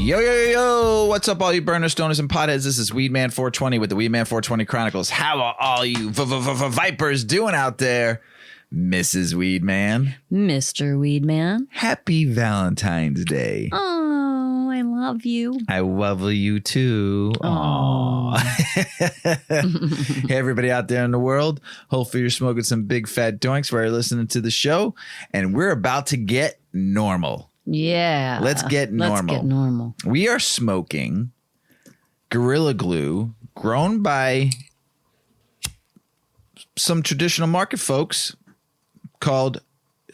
Yo, yo, yo, yo. What's up, all you burners, stoners, and potheads? This is Weedman 420 with the Weedman 420 Chronicles. How are all you vipers doing out there? Mrs. Weedman. Mr. Weedman. Happy Valentine's Day. Oh, I love you. I love you too. Aww. Hey, everybody out there in the world. Hopefully you're smoking some big fat doinks while you're listening to the show. And we're about to get normal. Yeah. Let's get normal. We are smoking Gorilla Glue grown by some traditional market folks called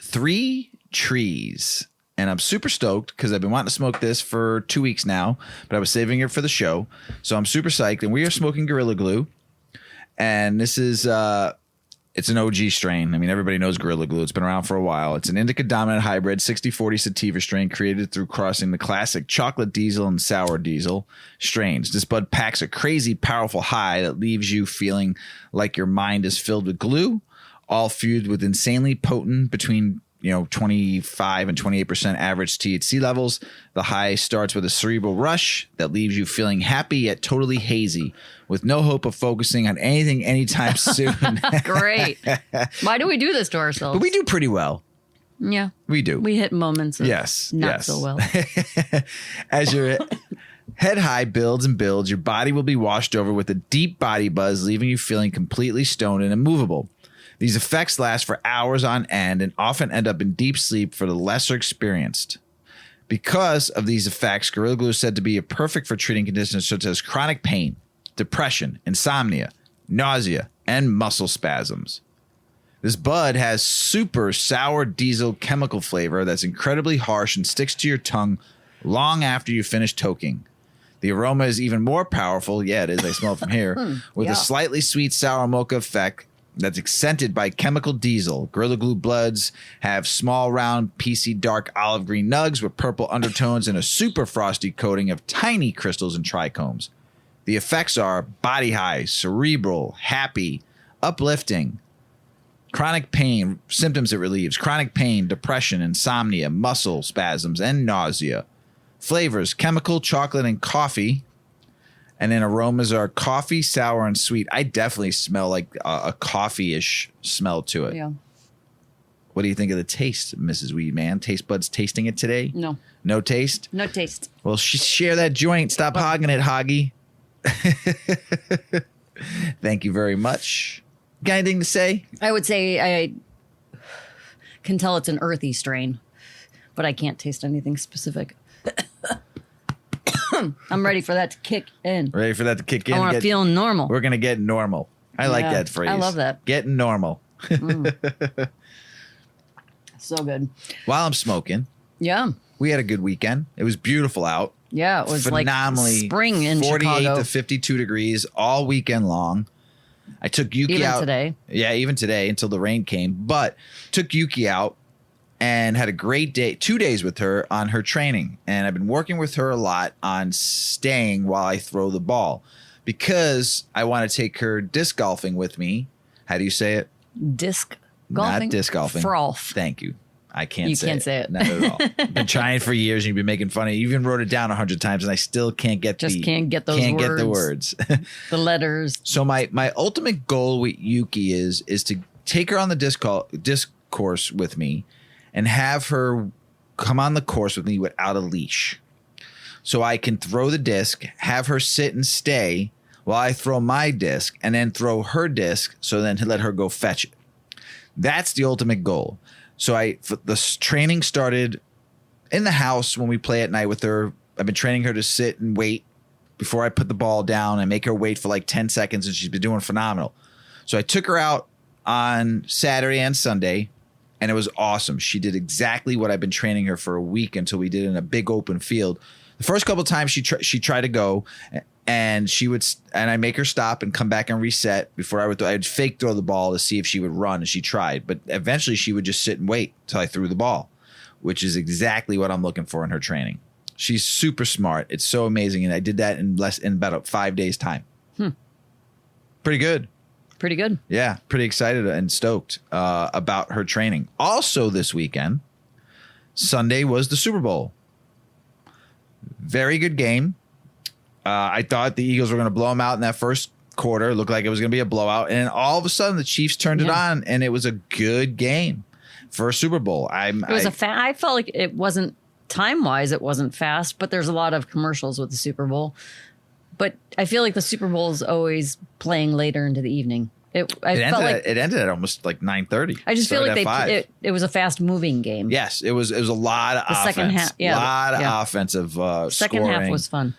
3 Trees. And I'm super stoked because I've been wanting to smoke this for 2 weeks now, but I was saving it for the show. So I'm super psyched. And we are smoking Gorilla Glue. And this is it's an OG strain. I mean, everybody knows Gorilla Glue. It's been around for a while. It's an indica dominant hybrid 60-40 sativa strain created through crossing the classic chocolate diesel and sour diesel strains. This bud packs a crazy, powerful high that leaves you feeling like your mind is filled with glue, all fused with insanely potent between 25 and 28% average THC levels. The high starts with a cerebral rush that leaves you feeling happy yet totally hazy, with no hope of focusing on anything anytime soon. Great. Why do we do this to ourselves? But we do pretty well. Yeah. We do. We hit moments of not so well. As your head high builds and builds, your body will be washed over with a deep body buzz, leaving you feeling completely stoned and immovable. These effects last for hours on end and often end up in deep sleep for the lesser experienced. Because of these effects, Gorilla Glue is said to be perfect for treating conditions such as chronic pain, depression, insomnia, nausea, and muscle spasms. This bud has super sour diesel chemical flavor that's incredibly harsh and sticks to your tongue long after you finish toking. The aroma is even more powerful, yeah, it is, I smell it from here, with a slightly sweet sour mocha effect that's accented by chemical diesel. Gorilla Glue buds have small, round, PC dark olive green nugs with purple undertones and a super frosty coating of tiny crystals and trichomes. The effects are body high, cerebral, happy, uplifting, chronic pain, symptoms it relieves, chronic pain, depression, insomnia, muscle spasms, and nausea. Flavors, chemical, chocolate, and coffee. And then aromas are coffee, sour, and sweet. I definitely smell like a coffee-ish smell to it. Yeah. What do you think of the taste, Mrs. Weedman? Taste buds tasting it today? No. No taste? No taste. Well, share that joint. Stop hogging it, Hoggy. Thank you very much. Got anything to say? I would say I can tell it's an earthy strain, but I can't taste anything specific. I'm ready for that to kick in. Ready for that to kick in? I want to feel normal. We're going to get normal. I like that phrase. I love that. Getting normal. So good. While I'm smoking, Yeah. we had a good weekend. It was beautiful out. Yeah. It was Phenomenally like spring in 48 Chicago. to 52 degrees all weekend long. I took Yuki Even out. today. Yeah, even today until the rain came. But took Yuki out and had a great day, 2 days with her on her training. And I've been working with her a lot on staying while I throw the ball because I want to take her disc golfing with me. How do you say it? Disc golfing? Not disc golfing. Froth. Thank you. I can't say it. You can't say it. Not at all. I've been trying for years and you've been making fun of it. You even wrote it down 100 times and I still can't get can't get those Can't words. get the words. The letters. So my ultimate goal with Yuki is to take her on the disc course with me and have her come on the course with me without a leash. So I can throw the disc, have her sit and stay while I throw my disc, and then throw her disc, so then to let her go fetch it. That's the ultimate goal. So the training started in the house when we play at night with her. I've been training her to sit and wait before I put the ball down and make her wait for like 10 seconds, and she's been doing phenomenal. So I took her out on Saturday and Sunday, and it was awesome. She did exactly what I've been training her for a week until we did in a big open field. The first couple of times she tried to go, and I make her stop and come back and reset before I'd fake throw the ball to see if she would run, and she tried. But eventually she would just sit and wait till I threw the ball, which is exactly what I'm looking for in her training. She's super smart. It's so amazing, and I did that in about 5 days' time. Pretty good. Pretty good. Yeah, pretty excited and stoked about her training. Also this weekend, Sunday was the Super Bowl. Very good game. I thought the Eagles were going to blow them out in that first quarter. It looked like it was going to be a blowout. And then all of a sudden, the Chiefs turned it on, and it was a good game for a Super Bowl. I felt like it wasn't time-wise, it wasn't fast, but there's a lot of commercials with the Super Bowl. But I feel like the Super Bowl is always playing later into the evening. It ended at almost like 9:30. I just feel like it was a fast-moving game. Yes, it was a lot of offense. Second half, a lot of offensive second scoring. half was fun.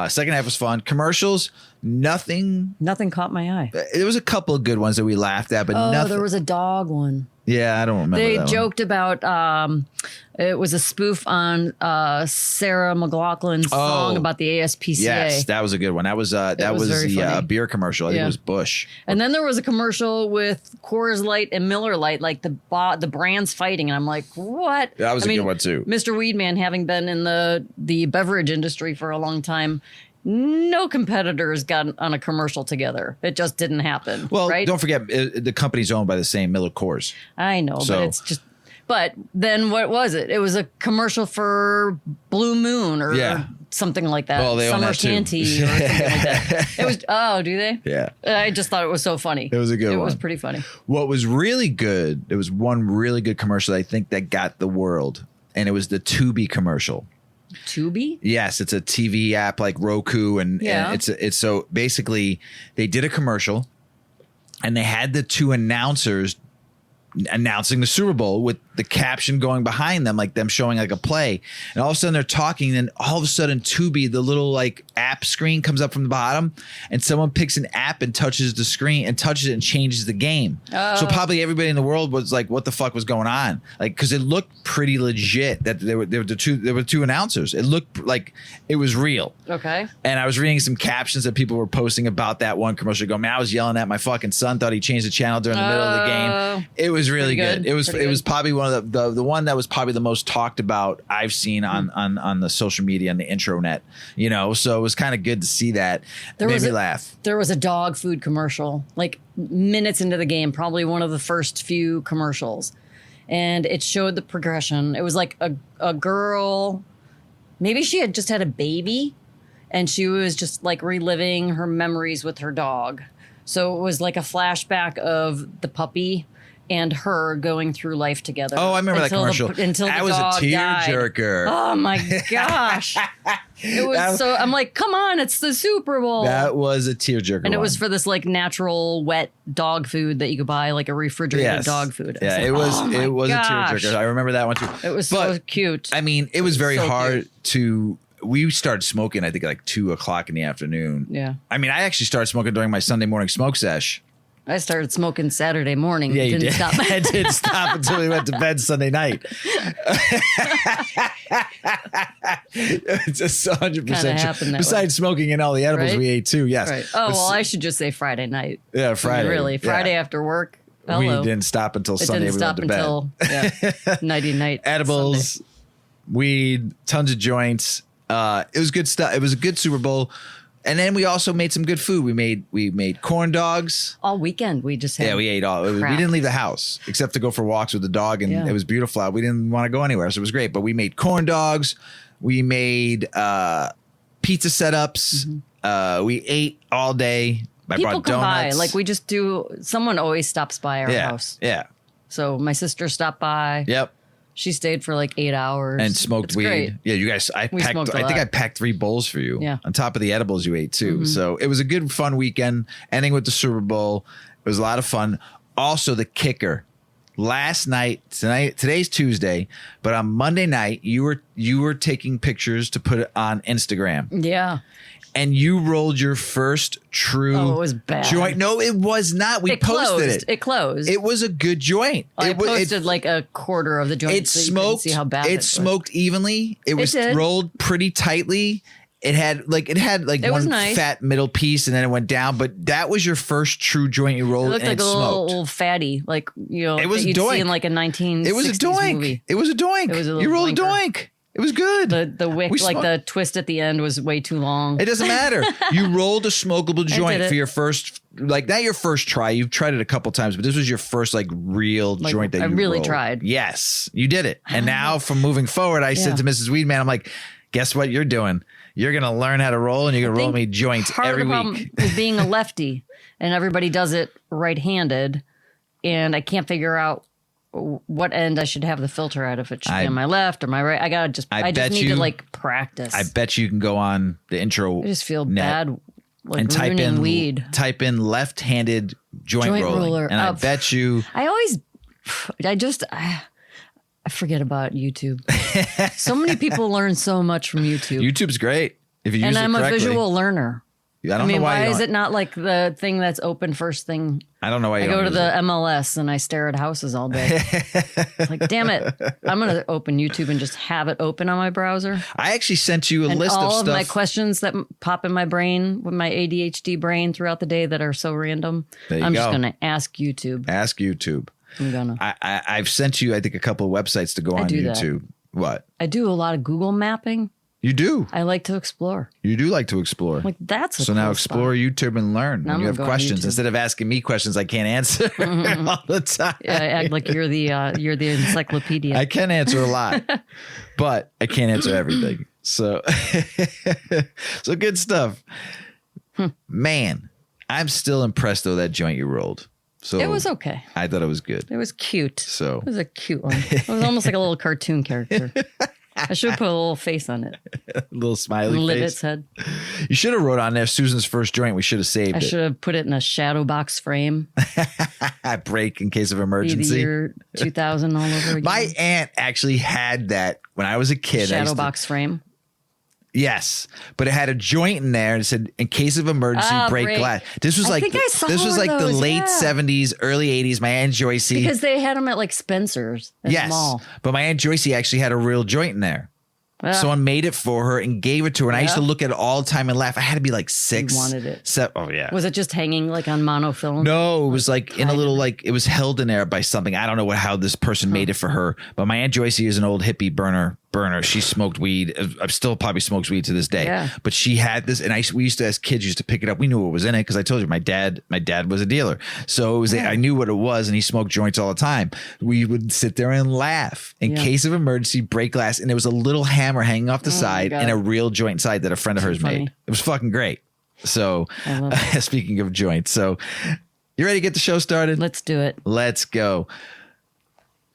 Second half was fun. Commercials, nothing caught my eye. There was a couple of good ones that we laughed at, but nothing. There was a dog one. Yeah, I don't remember. They that joked about it was a spoof on Sarah McLachlan's song about the ASPCA. Yes, that was a good one. That was the beer commercial. I think it was Bush. And then there was a commercial with Coors Light and Miller Lite, like the brands fighting, and I'm like, what? That was a good one too. Mr. Weedman, having been in the beverage industry for a long time. No competitors got on a commercial together. It just didn't happen. Well, right? Don't forget, the company's owned by the same Miller Coors. I know, but it's just... But then what was it? It was a commercial for Blue Moon or something like that. Well, they Summer own that too. Shanty or something like that. It was... Oh, do they? Yeah. I just thought it was so funny. It was a good one. It was pretty funny. What was really good, there was one really good commercial I think that got the world, and it was the Tubi commercial. Tubi? Yes, it's a TV app like Roku, and it's so basically they did a commercial, and they had the two announcers announcing the Super Bowl with the caption going behind them, like them showing like a play, and all of a sudden they're talking, and all of a sudden Tubi, the little like app screen comes up from the bottom, and someone picks an app and touches the screen and touches it and changes the game. So probably everybody in the world was like, what the fuck was going on? Like, because it looked pretty legit that there were two announcers. It looked like it was real. Okay. And I was reading some captions that people were posting about that one commercial. Going, man, I was yelling at my fucking son, thought he changed the channel during the middle of the game. It was really good. It was probably one of the one that was probably the most talked about I've seen on the social media and the intranet. You know, so it was kind of good to see that. Made me laugh. There was a dog food commercial, like minutes into the game, probably one of the first few commercials, and it showed the progression. It was like a girl, maybe she had just had a baby, and she was just like reliving her memories with her dog. So it was like a flashback of the puppy and her going through life together. Oh, I remember that commercial. That was a tearjerker. Oh my gosh. It was I'm like, come on, it's the Super Bowl. That was a tearjerker. And it was for this like natural wet dog food that you could buy, like a refrigerated dog food. Yeah, it was a tearjerker. I remember that one too. It was so cute. I mean, it was very hard to... We started smoking, I think, like 2:00 in the afternoon. Yeah. I mean, I actually started smoking during my Sunday morning smoke sesh. I started smoking Saturday morning. Yeah, you didn't did. Stop. I didn't stop until we went to bed Sunday night. It's just 100% true. Besides smoking and all the edibles we ate too. Yes. Right. Oh, well, I should just say Friday night. Yeah, Friday. I mean, really, Friday after work. Hello. We didn't stop until Sunday. Didn't stop until nighty night. Edibles, Sunday. Weed, tons of joints. It was good stuff. It was a good Super Bowl. And then we also made some good food. We made corn dogs all weekend. We just had we ate all. We didn't leave the house except to go for walks with the dog, and it was beautiful out. We didn't want to go anywhere, so it was great. But we made corn dogs. We made pizza setups. Mm-hmm. We ate all day. People come by. Like we just do. Someone always stops by our house. Yeah. So my sister stopped by. Yep. She stayed for like 8 hours and smoked weed. Great. Yeah, you guys. I think I packed 3 bowls for you. Yeah. On top of the edibles you ate too. Mm-hmm. So it was a good, fun weekend. Ending with the Super Bowl, it was a lot of fun. Also, the kicker. Last night, today's Tuesday, but on Monday night, you were taking pictures to put it on Instagram. Yeah. And you rolled your first true it was bad. Joint. No, it was not. We posted it. It closed. It was a good joint. I posted like a quarter of the joint. It smoked. You can see how bad it smoked evenly. It was rolled pretty tightly. It had one fat middle piece, and then it went down. But that was your first true joint you rolled. It looked and like a smoked. little fatty, like it was a doink. See in like a 1960s It was a doink. movie. It was a doink. You rolled a doink. It was good. The wick, like the twist at the end, was way too long. It doesn't matter. You rolled a smokable joint for your first, like not your first try. You've tried it a couple times, but this was your first like real joint that you really rolled. Tried. Yes, you did it. And now from moving forward, I said to Mrs. Weedman, I'm like, guess what you're doing? You're going to learn how to roll, and you're going to roll me joints every Part of the week. problem is being a lefty, and everybody does it right-handed, and I can't figure out what end I should have the filter at, if it should be on my left or my right. I just need to like practice. I bet you can go on the intro. I just feel bad, like and type ruining in weed. Type in left-handed joint roller, and I bet you. I forget about YouTube. So many people learn so much from YouTube. YouTube's great if you use it correctly. And I'm a visual learner. I don't know why is it not like the thing that's open first thing? I don't know why I go to the MLS and I stare at houses all day. It's like, damn it. I'm going to open YouTube and just have it open on my browser. I actually sent you a list of all stuff. of my questions that pop in my brain with my ADHD brain throughout the day that are so random. I'm just going to ask YouTube. Ask YouTube. I'm going to. I've sent you, I think, a couple of websites to go on YouTube. What? I do a lot of Google mapping. You do. I like to explore. You do like to explore. Like that's so now explore YouTube and learn. When you have questions, instead of asking me questions I can't answer all the time. Yeah, I act like you're the encyclopedia. I can answer a lot, but I can't answer everything. So, so good stuff. Man, I'm still impressed though that joint you rolled. So it was okay. I thought it was good. It was cute. So it was a cute one. It was almost like a little cartoon character. I should have put a little face on it. A little smiley face. Lit its head. You should have wrote on there Susan's first joint. We should have saved it. I should have put it in a shadow box frame. Break in case of emergency. The year 2000 all over again. My aunt actually had that when I was a kid. Shadow box frame. Yes, but it had a joint in there and it said, "In case of emergency, break glass." This was like the late 70s, early 80s. My Aunt Joycey, because they had them at like Spencer's. Yes, mall. But my Aunt Joycey actually had a real joint in there. Someone made it for her and gave it to her, and I used to look at it all the time and laugh. I had to be like 6. You wanted it? Oh yeah. Was it just hanging like on monofilm? No, it was like in a little it was held in there by something. I don't know how this person made it for her, but my Aunt Joycey is an old hippie burner. She smoked weed. I still probably smokes weed to this day. Yeah. But she had this, and we used to, as kids, used to pick it up. We knew what was in it because I told you my dad was a dealer, so it was. I knew what it was, and he smoked joints all the time. We would sit there and laugh in case of emergency, break glass, and there was a little hammer hanging off the side and a real joint side that a friend of hers made. It was fucking great. So, speaking of joints, so you ready to get the show started? Let's do it. Let's go.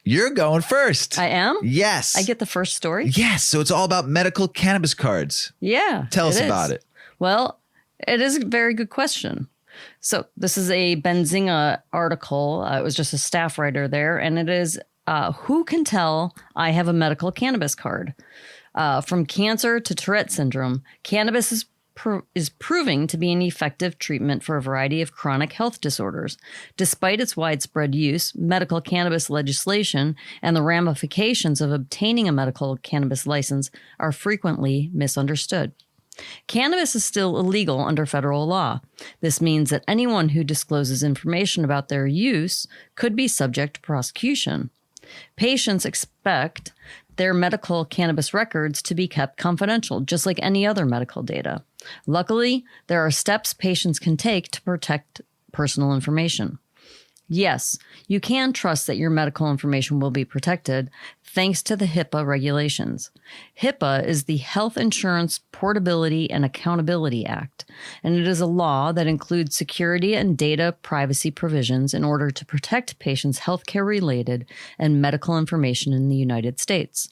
You're going first. I am? Yes. I get the first story? Yes. So it's all about medical cannabis cards. Yeah. Tell us about it. Well, it is a very good question. So this is a Benzinga article. It was just a staff writer there. And it is, who can tell I have a medical cannabis card? From cancer to Tourette syndrome, cannabis is proving to be an effective treatment for a variety of chronic health disorders. Despite its widespread use, medical cannabis legislation and the ramifications of obtaining a medical cannabis license are frequently misunderstood. Cannabis is still illegal under federal law. This means that anyone who discloses information about their use could be subject to prosecution. Patients expect their medical cannabis records to be kept confidential, just like any other medical data. Luckily, there are steps patients can take to protect personal information. Yes, you can trust that your medical information will be protected thanks to the HIPAA regulations. HIPAA is the Health Insurance Portability and Accountability Act, and it is a law that includes security and data privacy provisions in order to protect patients' healthcare-related and medical information in the United States.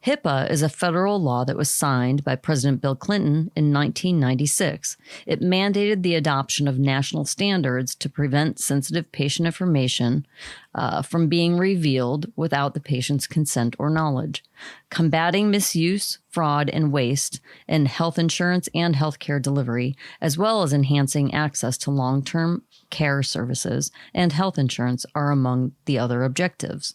HIPAA is a federal law that was signed by President Bill Clinton in 1996. It mandated the adoption of national standards to prevent sensitive patient information from being revealed without the patient's consent or knowledge, combating misuse, fraud, and waste in health insurance and healthcare delivery, as well as enhancing access to long-term care services and health insurance are among the other objectives.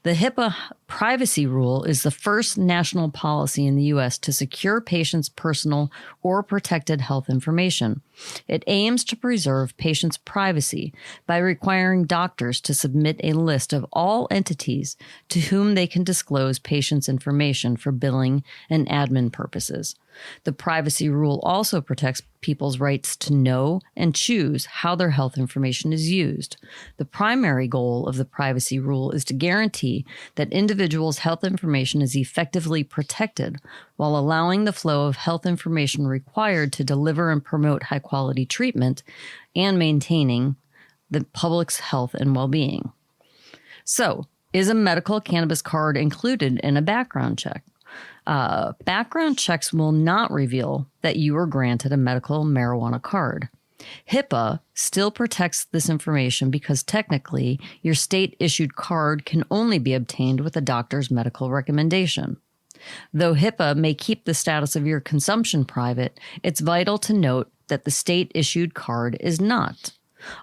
The HIPAA privacy rule is the first national policy in the U.S. to secure patients' personal or protected health information. It aims to preserve patients' privacy by requiring doctors to submit a list of all entities to whom they can disclose patients' information for billing and admin purposes. The privacy rule also protects people's rights to know and choose how their health information is used. The primary goal of the privacy rule is to guarantee that individuals' health information is effectively protected while allowing the flow of health information required to deliver and promote high-quality treatment and maintaining the public's health and well-being. So, is a medical cannabis card included in a background check? Background checks will not reveal that you were granted a medical marijuana card. HIPAA still protects this information because technically your state-issued card can only be obtained with a doctor's medical recommendation. Though HIPAA may keep the status of your consumption private, it's vital to note that the state-issued card is not.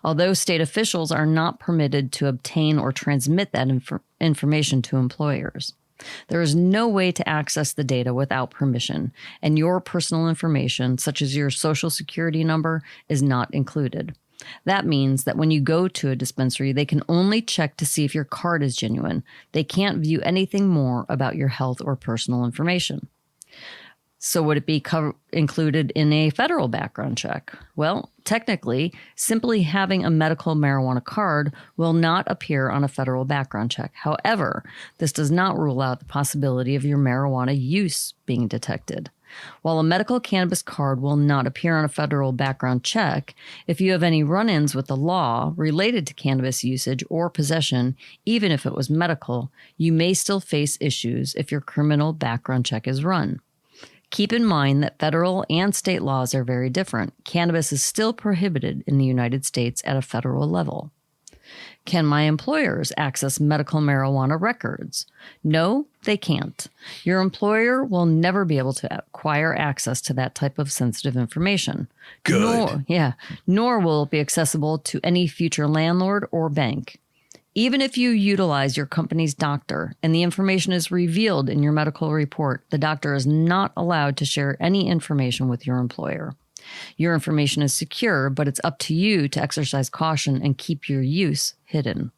Although state officials are not permitted to obtain or transmit that information to employers. There is no way to access the data without permission, and your personal information, such as your social security number, is not included. That means that when you go to a dispensary, they can only check to see if your card is genuine. They can't view anything more about your health or personal information. So would it be included in a federal background check? Well, technically, simply having a medical marijuana card will not appear on a federal background check. However, this does not rule out the possibility of your marijuana use being detected. While a medical cannabis card will not appear on a federal background check, if you have any run-ins with the law related to cannabis usage or possession, even if it was medical, you may still face issues if your criminal background check is run. Keep in mind that federal and state laws are very different. Cannabis is still prohibited in the United States at a federal level. Can my employers access medical marijuana records? No, they can't. Your employer will never be able to acquire access to that type of sensitive information. Good. Nor will it be accessible to any future landlord or bank. Even if you utilize your company's doctor and the information is revealed in your medical report, the doctor is not allowed to share any information with your employer. Your information is secure, but it's up to you to exercise caution and keep your use hidden.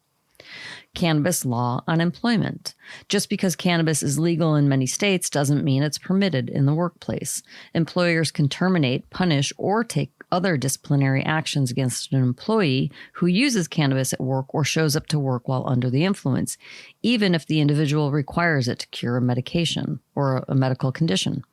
Cannabis law on employment. Just because cannabis is legal in many states doesn't mean it's permitted in the workplace. Employers can terminate, punish, or take other disciplinary actions against an employee who uses cannabis at work or shows up to work while under the influence, even if the individual requires it to cure a medication or a medical condition.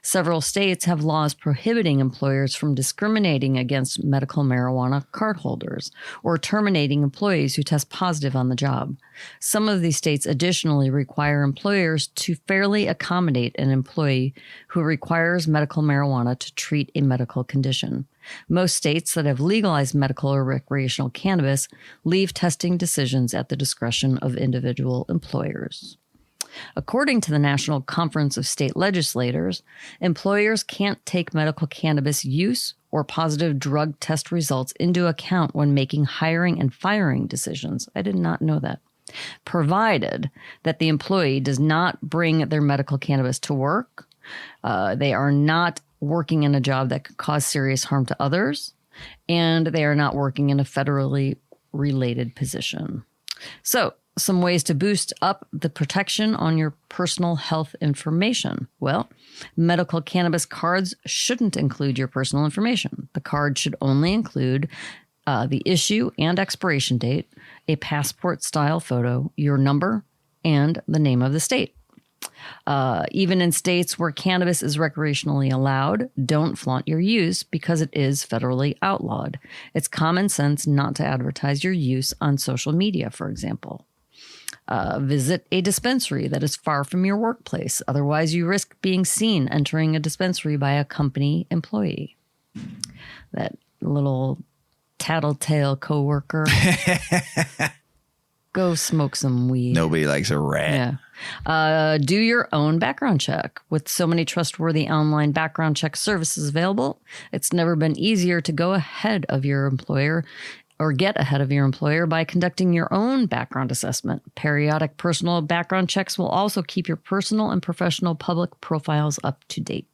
Several states have laws prohibiting employers from discriminating against medical marijuana cardholders or terminating employees who test positive on the job. Some of these states additionally require employers to fairly accommodate an employee who requires medical marijuana to treat a medical condition. Most states that have legalized medical or recreational cannabis leave testing decisions at the discretion of individual employers. According to the National Conference of State Legislators, employers can't take medical cannabis use or positive drug test results into account when making hiring and firing decisions. I did not know that. Provided that the employee does not bring their medical cannabis to work, they are not working in a job that could cause serious harm to others, and they are not working in a federally related position. So, some ways to boost up the protection on your personal health information. Well, medical cannabis cards shouldn't include your personal information. The card should only include the issue and expiration date, a passport-style photo, your number, and the name of the state. Even in states where cannabis is recreationally allowed, don't flaunt your use because it is federally outlawed. It's common sense not to advertise your use on social media, for example. Visit a dispensary that is far from your workplace. Otherwise, you risk being seen entering a dispensary by a company employee. That little tattletale coworker. Go smoke some weed. Nobody likes a rat. Yeah. Do your own background check. With so many trustworthy online background check services available, it's never been easier to go ahead of your employer or get ahead of your employer by conducting your own background assessment. Periodic personal background checks will also keep your personal and professional public profiles up to date.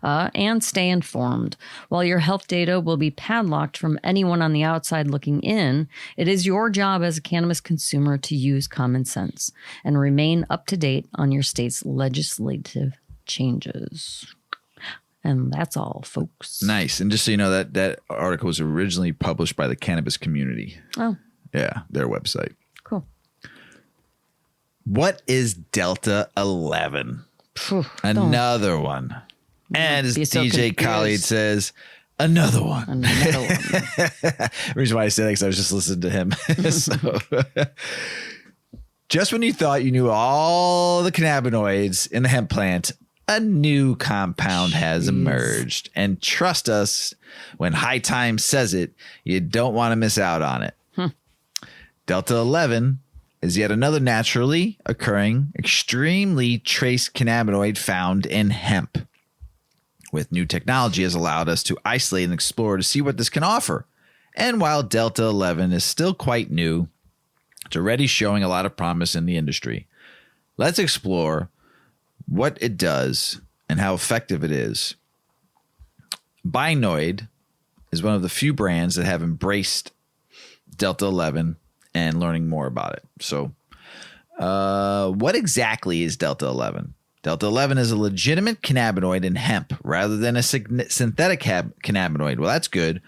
And stay informed. While your health data will be padlocked from anyone on the outside looking in, it is your job as a cannabis consumer to use common sense and remain up to date on your state's legislative changes. And that's all, folks. Nice. And just so you know, that article was originally published by the Cannabis community. Oh. Yeah, their website. Cool. What is Delta 11? Phew, Another one. And as DJ Khalid says, another one. Another one. The reason why I said that is I was just listening to him. So, just when you thought you knew all the cannabinoids in the hemp plant, a new compound has emerged. And trust us, when High Time says it, you don't want to miss out on it. Delta 11 is yet another naturally occurring, extremely trace cannabinoid found in hemp. With new technology has allowed us to isolate and explore to see what this can offer. And while Delta 11 is still quite new, it's already showing a lot of promise in the industry. Let's explore what it does and how effective it is. Binoid is one of the few brands that have embraced Delta 11 and learning more about it. So what exactly is Delta 11? Delta 11 is a legitimate cannabinoid in hemp rather than a synthetic cannabinoid. Well, that's good.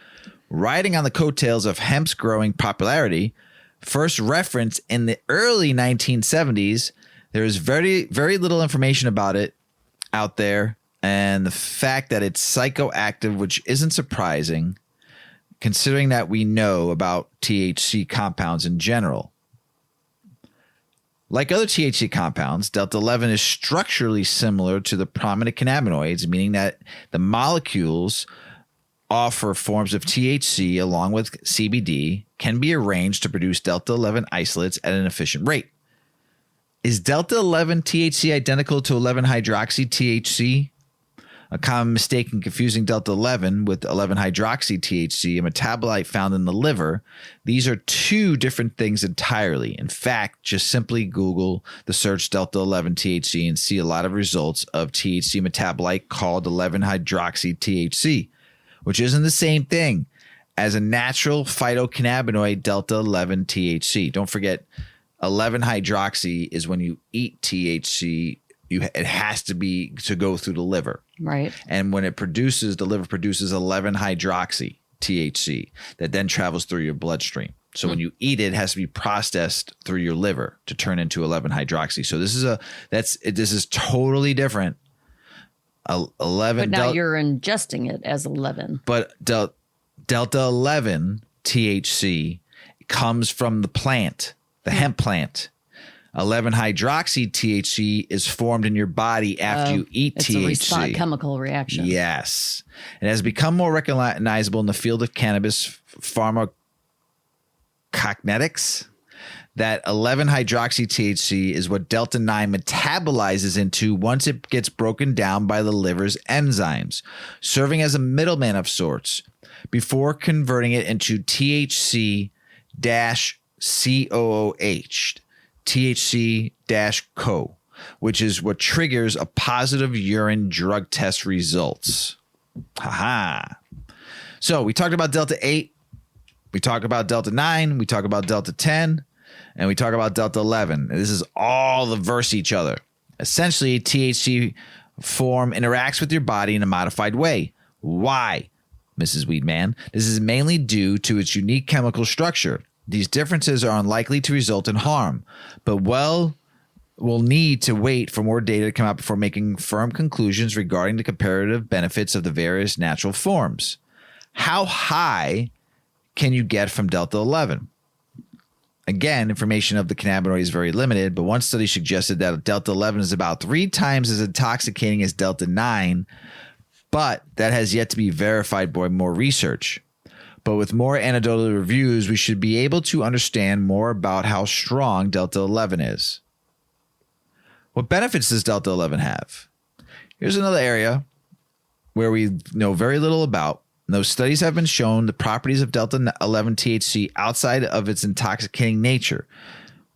Riding on the coattails of hemp's growing popularity, first referenced in the early 1970s, there is very, very little information about it out there. And the fact that it's psychoactive, which isn't surprising, considering that we know about THC compounds in general. Like other THC compounds, Delta 11 is structurally similar to the prominent cannabinoids, meaning that the molecules offer forms of THC along with CBD can be arranged to produce Delta 11 isolates at an efficient rate. Is Delta 11 THC identical to 11-hydroxy-THC? A common mistake in confusing Delta 11 with 11-hydroxy-THC, a metabolite found in the liver. These are two different things entirely. In fact, just simply Google the search Delta 11 THC and see a lot of results of THC metabolite called 11-hydroxy-THC, which isn't the same thing as a natural phytocannabinoid Delta 11 THC. Don't forget, 11-hydroxy is when you eat THC. It has to be to go through the liver. Right. And when the liver produces 11-hydroxy THC that then travels through your bloodstream. So when you eat it, it has to be processed through your liver to turn into 11-hydroxy. So this is totally different. 11. But now you're ingesting it as 11. But Delta 11 THC comes from the plant, the hemp plant. 11-hydroxy THC is formed in your body after you eat THC. It's a chemical reaction. Yes. It has become more recognizable in the field of cannabis pharmacokinetics that 11-hydroxy THC is what Delta 9 metabolizes into once it gets broken down by the liver's enzymes, serving as a middleman of sorts before converting it into THC-COOH. THC-CO, which is what triggers a positive urine drug test results. Haha. So we talked about Delta 8, we talk about Delta 9, we talk about Delta 10, and we talk about Delta 11. This is all verse each other. Essentially, THC form interacts with your body in a modified way. Why, Mrs. Weedman? This is mainly due to its unique chemical structure. These differences are unlikely to result in harm, but we'll need to wait for more data to come out before making firm conclusions regarding the comparative benefits of the various natural forms. How high can you get from Delta 11? Again, information of the cannabinoid is very limited, but one study suggested that Delta 11 is about 3 times as intoxicating as Delta 9, but that has yet to be verified by more research. But with more anecdotal reviews, we should be able to understand more about how strong Delta 11 is. What benefits does Delta 11 have? Here's another area where we know very little about. No studies have been shown the properties of Delta 11 THC outside of its intoxicating nature.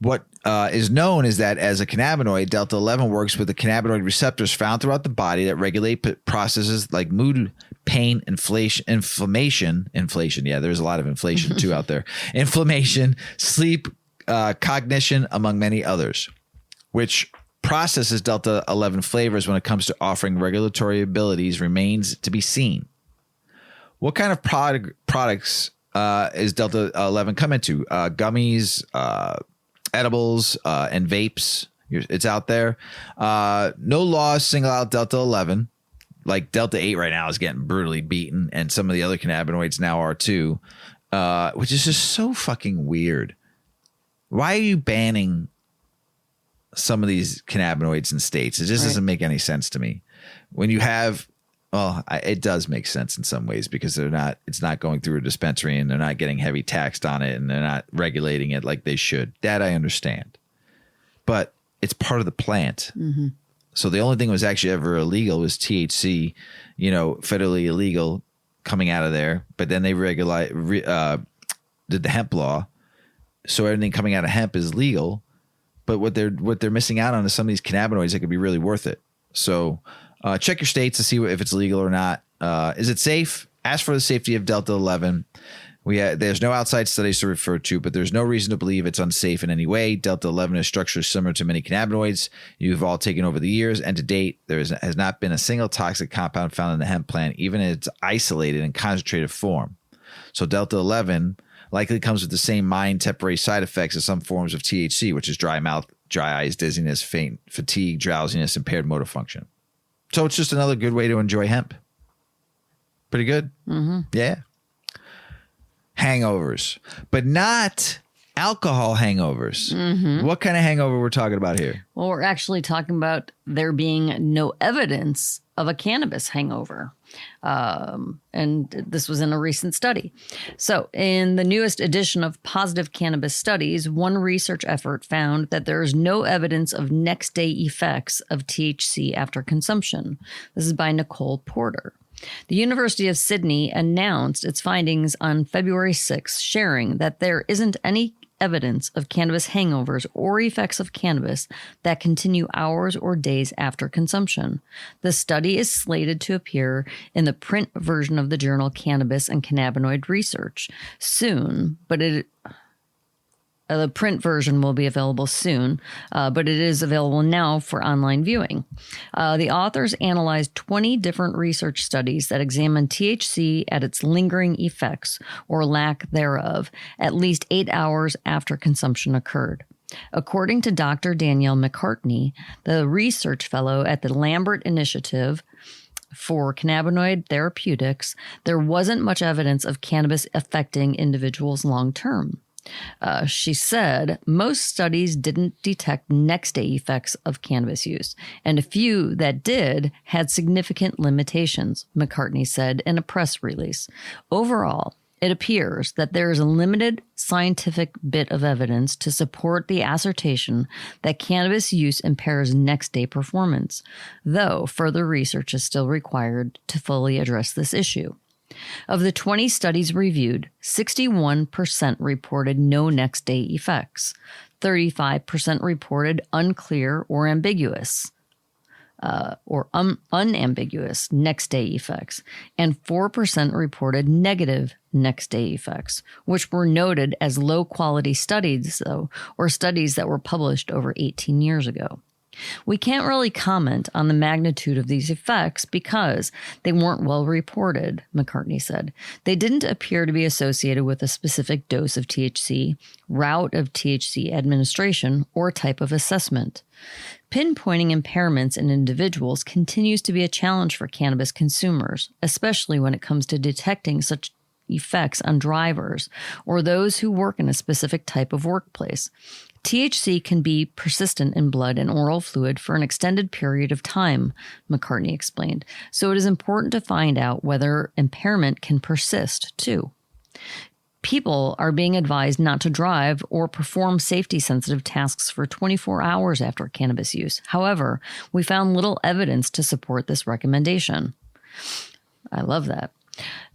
What is known is that as a cannabinoid, delta 11 works with the cannabinoid receptors found throughout the body that regulate processes like mood, pain, inflammation. Yeah, there's a lot of inflation too out there. Inflammation, sleep, cognition, among many others, which processes delta 11 flavors when it comes to offering regulatory abilities remains to be seen. What kind of products is delta 11 come into? Gummies, edibles, and vapes. It's out there. No laws single out delta 11. Like delta 8 right now is getting brutally beaten, and some of the other cannabinoids now are too, which is just so fucking weird. Why are you banning some of these cannabinoids in states? It just doesn't make any sense to me. When you have, it does make sense in some ways because it's not going through a dispensary and they're not getting heavy taxed on it and they're not regulating it like they should. That I understand. But it's part of the plant. Mm-hmm. So the only thing that was actually ever illegal was THC, federally illegal coming out of there. But then they did the hemp law. So everything coming out of hemp is legal. But what they're missing out on is some of these cannabinoids that could be really worth it. So check your states to see if it's legal or not. Is it safe? Ask for the safety of delta 11. There's no outside studies to refer to, but there's no reason to believe it's unsafe in any way. Delta 11 is structurally similar to many cannabinoids you've all taken over the years, and to date, there has not been a single toxic compound found in the hemp plant, even in its isolated and concentrated form. So delta 11 likely comes with the same mild temporary side effects as some forms of THC, which is dry mouth, dry eyes, dizziness, faint, fatigue, drowsiness, impaired motor function. So it's just another good way to enjoy hemp. Pretty good. Mm-hmm. Yeah. Hangovers, but not alcohol hangovers. Mm-hmm. What kind of hangover we're talking about here? Well, we're actually talking about there being no evidence of a cannabis hangover. And this was in a recent study. So in the newest edition of Positive Cannabis Studies, one research effort found that there is no evidence of next day effects of THC after consumption. This is by Nicole Porter. The University of Sydney announced its findings on February 6th, sharing that there isn't any evidence of cannabis hangovers or effects of cannabis that continue hours or days after consumption. The study is slated to appear in the print version of the journal Cannabis and Cannabinoid Research soon, but the print version will be available soon, but it is available now for online viewing. The authors analyzed 20 different research studies that examined THC at its lingering effects, or lack thereof, at least 8 hours after consumption occurred. According to Dr. Danielle McCartney, the research fellow at the Lambert Initiative for Cannabinoid Therapeutics, there wasn't much evidence of cannabis affecting individuals long term. She said most studies didn't detect next day effects of cannabis use, and a few that did had significant limitations, McCartney said in a press release. Overall, it appears that there is a limited scientific bit of evidence to support the assertion that cannabis use impairs next day performance, though further research is still required to fully address this issue. Of the 20 studies reviewed, 61% reported no next day effects, 35% reported unclear or ambiguous, unambiguous next day effects, and 4% reported negative next day effects, which were noted as low quality studies, though, or studies that were published over 18 years ago. We can't really comment on the magnitude of these effects because they weren't well reported, McCartney said. They didn't appear to be associated with a specific dose of THC, route of THC administration, or type of assessment. Pinpointing impairments in individuals continues to be a challenge for cannabis consumers, especially when it comes to detecting such effects on drivers or those who work in a specific type of workplace. THC can be persistent in blood and oral fluid for an extended period of time, McCartney explained, so it is important to find out whether impairment can persist, too. People are being advised not to drive or perform safety-sensitive tasks for 24 hours after cannabis use. However, we found little evidence to support this recommendation. I love that.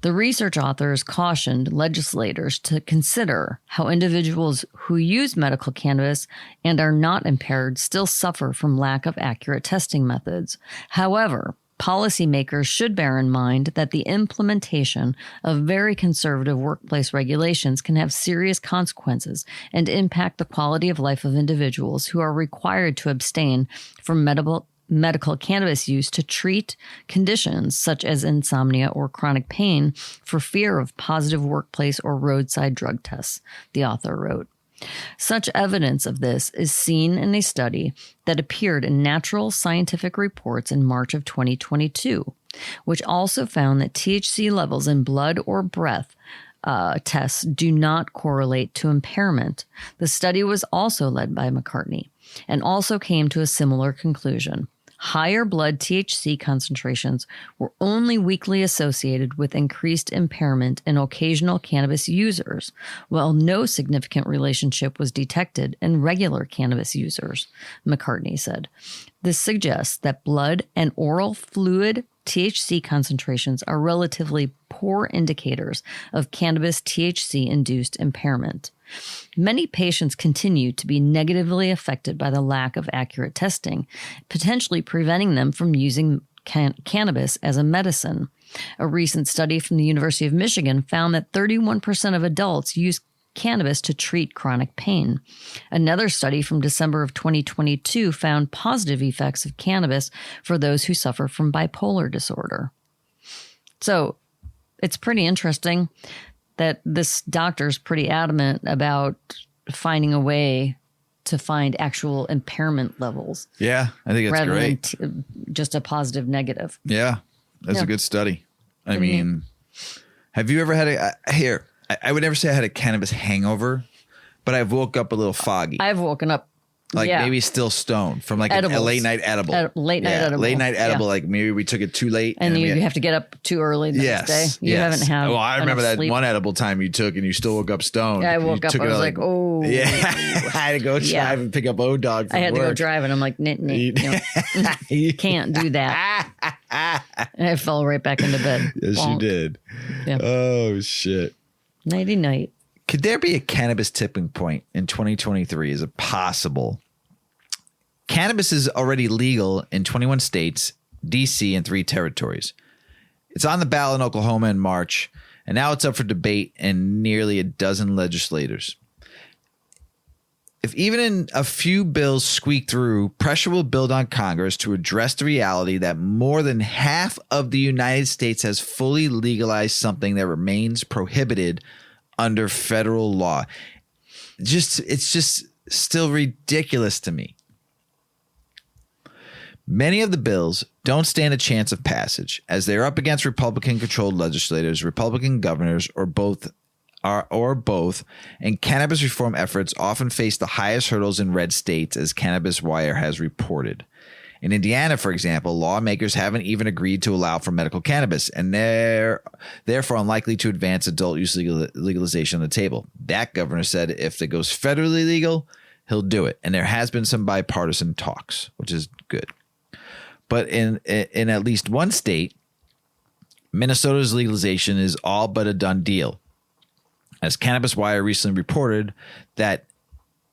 The research authors cautioned legislators to consider how individuals who use medical cannabis and are not impaired still suffer from lack of accurate testing methods. However, policymakers should bear in mind that the implementation of very conservative workplace regulations can have serious consequences and impact the quality of life of individuals who are required to abstain from medical cannabis use to treat conditions such as insomnia or chronic pain for fear of positive workplace or roadside drug tests, the author wrote. Such evidence of this is seen in a study that appeared in Natural Scientific Reports in March of 2022, which also found that THC levels in blood or breath tests do not correlate to impairment. The study was also led by McCartney and also came to a similar conclusion. Higher blood THC concentrations were only weakly associated with increased impairment in occasional cannabis users, while no significant relationship was detected in regular cannabis users, McCartney said. This suggests that blood and oral fluid THC concentrations are relatively poor indicators of cannabis THC-induced impairment. Many patients continue to be negatively affected by the lack of accurate testing, potentially preventing them from using cannabis as a medicine. A recent study from the University of Michigan found that 31% of adults use cannabis to treat chronic pain. Another study from December of 2022 found positive effects of cannabis for those who suffer from bipolar disorder. So it's pretty interesting that this doctor's pretty adamant about finding a way to find actual impairment levels. Yeah, I think it's rather great. Than just a positive negative. Yeah, that's a good study. I mean, have you ever had I would never say I had a cannabis hangover, but I've woke up a little foggy. I've woken up maybe still stoned from like a late night edible. Late night edible. Like maybe we took it too late. And you have to get up too early the next day. You haven't had. Well, I remember that sleep. one edible time you took and you still woke up stoned. I woke up. I was like, oh. Yeah. I had to go drive and pick up O-Dog from I had work. to go drive and I'm like, you can't do that. And I fell right back into bed. Yes, Bonk. you did. Yeah. Oh, shit. Nighty night. Could there be a cannabis tipping point in 2023? Is it possible? Cannabis is already legal in 21 states, D.C., and 3 territories. It's on the ballot in Oklahoma in March, and now it's up for debate in nearly a dozen legislators. If even a few bills squeak through, pressure will build on Congress to address the reality that more than half of the United States has fully legalized something that remains prohibited under federal law. It's just still ridiculous to me. Many of the bills don't stand a chance of passage as they are up against Republican-controlled legislators, Republican governors, or both, and cannabis reform efforts often face the highest hurdles in red states, as Cannabis Wire has reported. In Indiana, for example, lawmakers haven't even agreed to allow for medical cannabis, and they're therefore unlikely to advance adult use legalization on the table. That governor said if it goes federally legal, he'll do it. And there has been some bipartisan talks, which is good. But in at least one state, Minnesota's legalization is all but a done deal. As Cannabis Wire recently reported that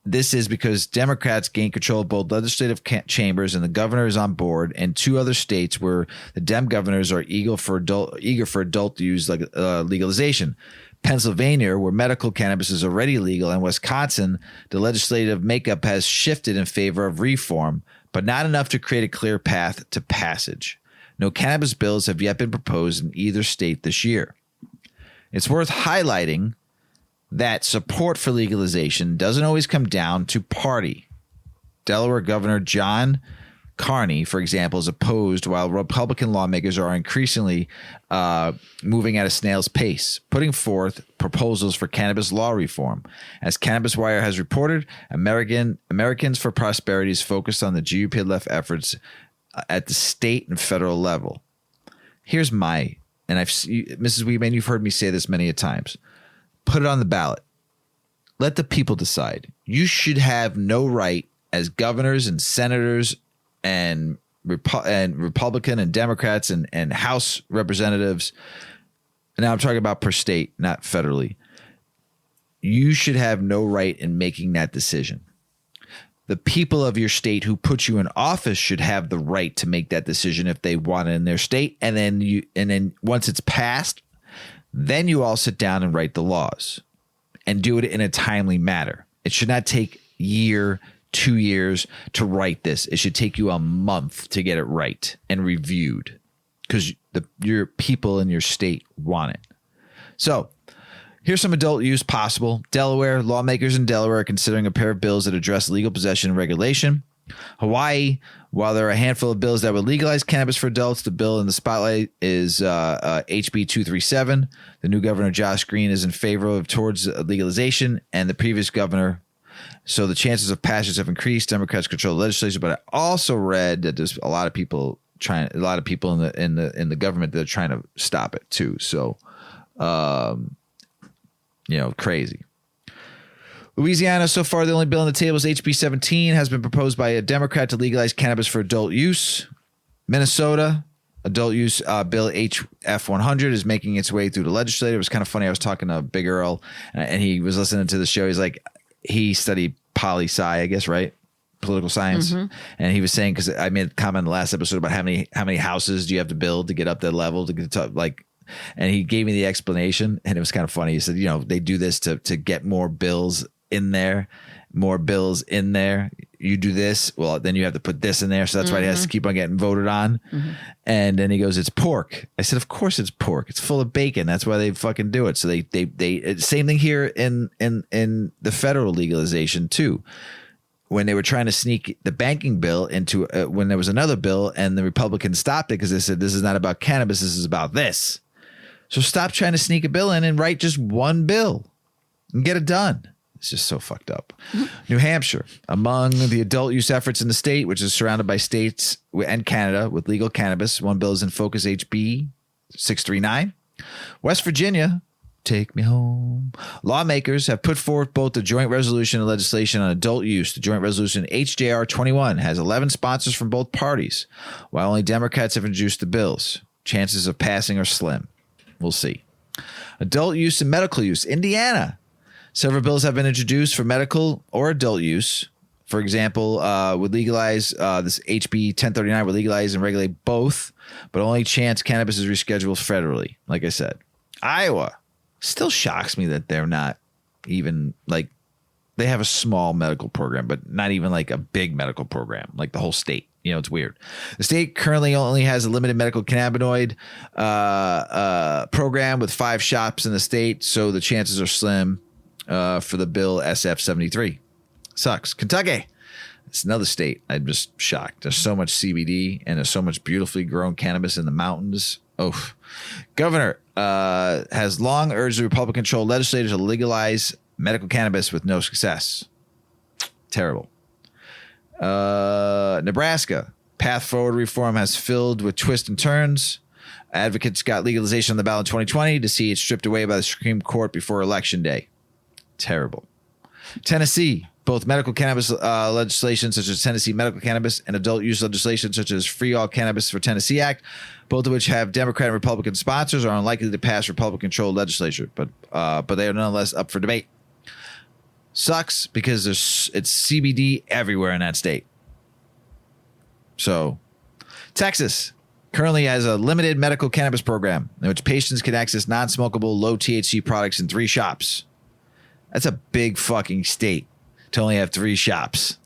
this is because Democrats gained control of both legislative chambers and the governor is on board, and 2 other states where the Dem governors are eager for adult use legalization. Pennsylvania, where medical cannabis is already legal, and Wisconsin, the legislative makeup has shifted in favor of reform, but not enough to create a clear path to passage. No cannabis bills have yet been proposed in either state this year. It's worth highlighting that support for legalization doesn't always come down to party. Delaware Governor John Carney, for example, is opposed, while Republican lawmakers are increasingly moving at a snail's pace, putting forth proposals for cannabis law reform. As Cannabis Wire has reported, Americans for Prosperity is focused on the GOP-led efforts at the state and federal level. Here's Mrs. Weedman, you've heard me say this many a times. Put it on the ballot. Let the people decide. You should have no right as governors and senators and Republican and Democrats and House representatives now I'm talking about per state, not federally, you should have no right in making that decision. The people of your state who put you in office should have the right to make that decision if they want it in their state. And then once it's passed, then you all sit down and write the laws and do it in a timely manner. It should not take year, 2 years to write this. It should take you a month to get it right and reviewed because your people in your state want it. So here's some adult use possible. Delaware, lawmakers in Delaware are considering a pair of bills that address legal possession and regulation. Hawaii, while there are a handful of bills that would legalize cannabis for adults, the bill in the spotlight is HB 237. The new governor, Josh Green, is in favor towards legalization, and the previous governor. So the chances of passage have increased. Democrats control the legislature, but I also read that there's a lot of people in the government that are trying to stop it too. So, crazy. Louisiana, so far, the only bill on the table is HB 17, has been proposed by a Democrat to legalize cannabis for adult use. Minnesota, adult use bill HF 100 is making its way through the legislature. It was kind of funny. I was talking to Big Earl, and he was listening to the show. He's like, he studied poli-sci, I guess, right? Political science. Mm-hmm. And he was saying, because I made a comment in the last episode about how many houses do you have to build to get up that level to get to like. And he gave me the explanation, and it was kind of funny. He said, they do this to get more bills in there, You do this, well, then you have to put this in there. So that's why it has to keep on getting voted on. Mm-hmm. And then he goes, it's pork. I said, of course it's pork. It's full of bacon. That's why they fucking do it. So they same thing here in the federal legalization too. When they were trying to sneak the banking bill into when there was another bill and the Republicans stopped it because they said, this is not about cannabis. This is about this. So stop trying to sneak a bill in and write just one bill and get it done. It's just so fucked up. New Hampshire, among the adult use efforts in the state, which is surrounded by states and Canada with legal cannabis. One bill is in focus, HB 639. West Virginia, take me home. Lawmakers have put forth both the joint resolution and legislation on adult use. The joint resolution HJR 21 has 11 sponsors from both parties, while only Democrats have introduced the bills. Chances of passing are slim. We'll see. Adult use and medical use. Indiana. Several bills have been introduced for medical or adult use. For example, would legalize this HB 1039 would legalize and regulate both, but only chance cannabis is rescheduled federally. Like I said, Iowa still shocks me that they're not even like they have a small medical program, but not even like a big medical program, like the whole state. It's weird. The state currently only has a limited medical cannabinoid program with 5 shops in the state, so the chances are slim. For the bill SF 73. Sucks. Kentucky. It's another state. I'm just shocked. There's so much CBD and there's so much beautifully grown cannabis in the mountains. Oh, governor has long urged the Republican-controlled legislature to legalize medical cannabis with no success. Terrible. Nebraska. Path forward reform has filled with twists and turns. Advocates got legalization on the ballot in 2020 to see it stripped away by the Supreme Court before Election Day. Terrible. Tennessee, both medical cannabis legislation such as Tennessee Medical Cannabis and adult use legislation such as Free All Cannabis for Tennessee Act, both of which have Democrat and Republican sponsors, are unlikely to pass Republican-controlled legislature, but they are nonetheless up for debate. Sucks because it's CBD everywhere in that state. So, Texas currently has a limited medical cannabis program in which patients can access non-smokable, low THC products in 3 shops. That's a big fucking state to only have 3 shops.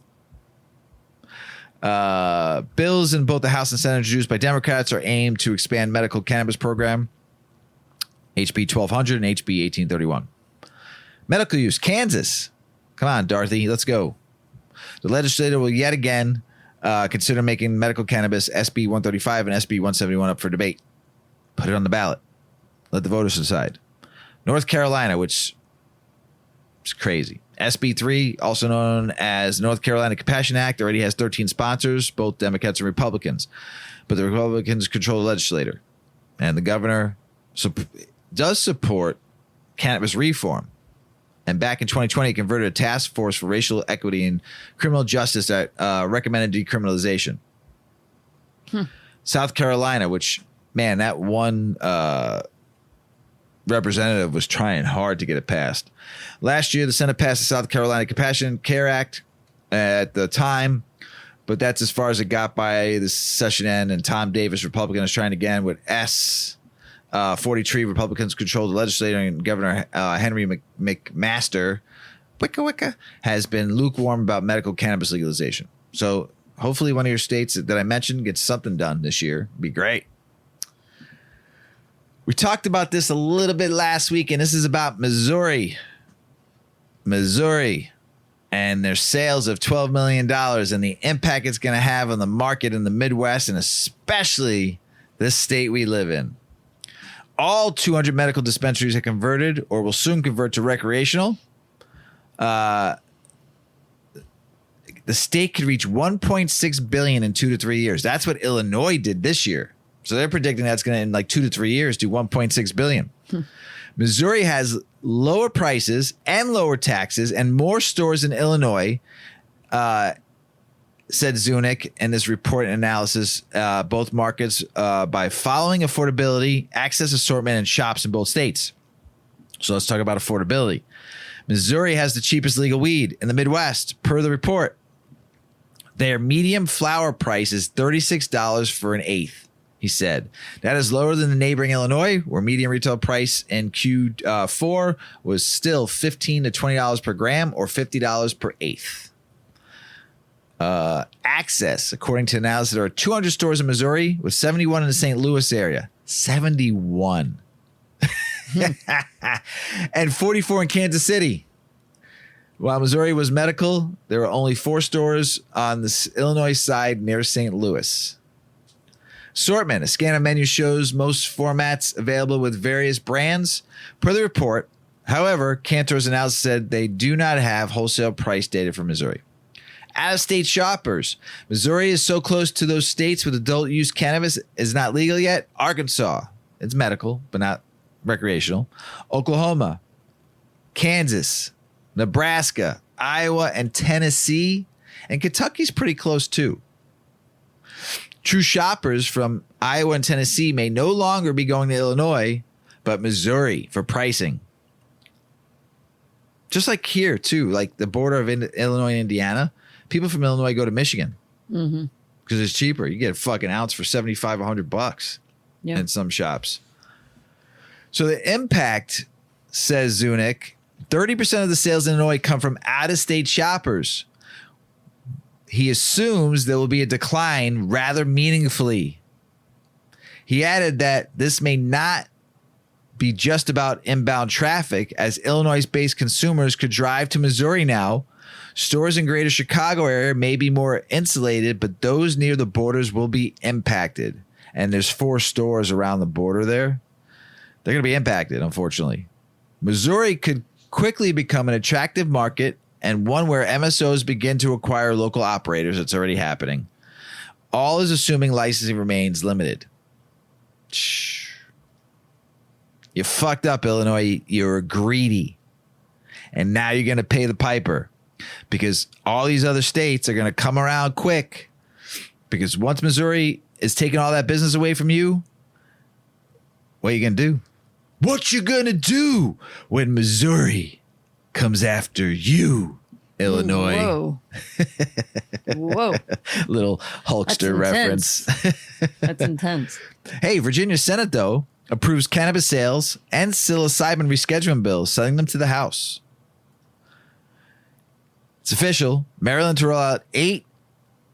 Bills in both the House and Senate introduced by Democrats are aimed to expand medical cannabis program. HB 1200 and HB 1831. Medical use. Kansas. Come on, Dorothy. Let's go. The legislature will yet again consider making medical cannabis SB 135 and SB 171 up for debate. Put it on the ballot. Let the voters decide. North Carolina, which is crazy. SB 3, also known as North Carolina Compassion Act, already has 13 sponsors, both Democrats and Republicans. But the Republicans control the legislature. And the governor does support cannabis reform. And back in 2020, converted a task force for racial equity and criminal justice that recommended decriminalization. South Carolina, which, man, that one representative was trying hard to get it passed. Last year, the Senate passed the South Carolina Compassion Care Act at the time, but that's as far as it got by the session end. And Tom Davis, Republican, is trying again with 43 Republicans control the legislature, and Governor Henry McMaster, wicka, has been lukewarm about medical cannabis legalization. So hopefully one of your states that I mentioned gets something done this year. Be great. We talked about this a little bit last week, and this is about Missouri. And their sales of $12 million and the impact it's going to have on the market in the Midwest, and especially this state we live in. All 200 medical dispensaries have converted or will soon convert to recreational. The state could reach $1.6 billion in 2 to 3 years. That's what Illinois did this year. So they're predicting that's going to, in like 2 to 3 years, do $1.6 billion. Missouri has lower prices and lower taxes and more stores in Illinois, said Zunick in this report and analysis, both markets by following affordability, access, assortment, and shops in both states. So let's talk about affordability. Missouri has the cheapest legal weed in the Midwest, per the report. Their medium flower price is $36 for an eighth. He said that is lower than the neighboring Illinois, where median retail price in Q4 was still $15 to $20 per gram or $50 per eighth. Access, according to analysis, there are 200 stores in Missouri with 71 in the St. Louis area. 71. And 44 in Kansas City. While Missouri was medical, there were only 4 stores on the Illinois side near St. Louis. Assortment. A scan of menu shows most formats available with various brands. Per the report, however, Cantor's analysis said they do not have wholesale price data for Missouri. Out-of-state shoppers. Missouri is so close to those states with adult use cannabis is not legal yet. Arkansas. It's medical, but not recreational. Oklahoma. Kansas. Nebraska. Iowa and Tennessee. And Kentucky's pretty close too. True shoppers from Iowa and Tennessee may no longer be going to Illinois, but Missouri for pricing. Just like here, too, like the border of Illinois and Indiana, people from Illinois go to Michigan because it's cheaper. You get a fucking ounce for $75, $100 in some shops. So the impact, says Zunick, 30% of the sales in Illinois come from out-of-state shoppers. He assumes there will be a decline rather meaningfully. He added that this may not be just about inbound traffic, as Illinois-based consumers could drive to Missouri now. Stores in greater Chicago area may be more insulated, but those near the borders will be impacted. And there's 4 stores around the border there. They're going to be impacted, unfortunately. Missouri could quickly become an attractive market and one where MSOs begin to acquire local operators. It's already happening. All is assuming licensing remains limited. You fucked up, Illinois. You're greedy. And now you're going to pay the piper because all these other states are going to come around quick, because once Missouri is taking all that business away from you, what are you going to do? What you going to do when Missouri comes after you, Illinois? Whoa. Whoa. Little Hulkster reference. That's intense. Hey, Virginia Senate, though, approves cannabis sales and psilocybin rescheduling bills, sending them to the House. It's official. Maryland to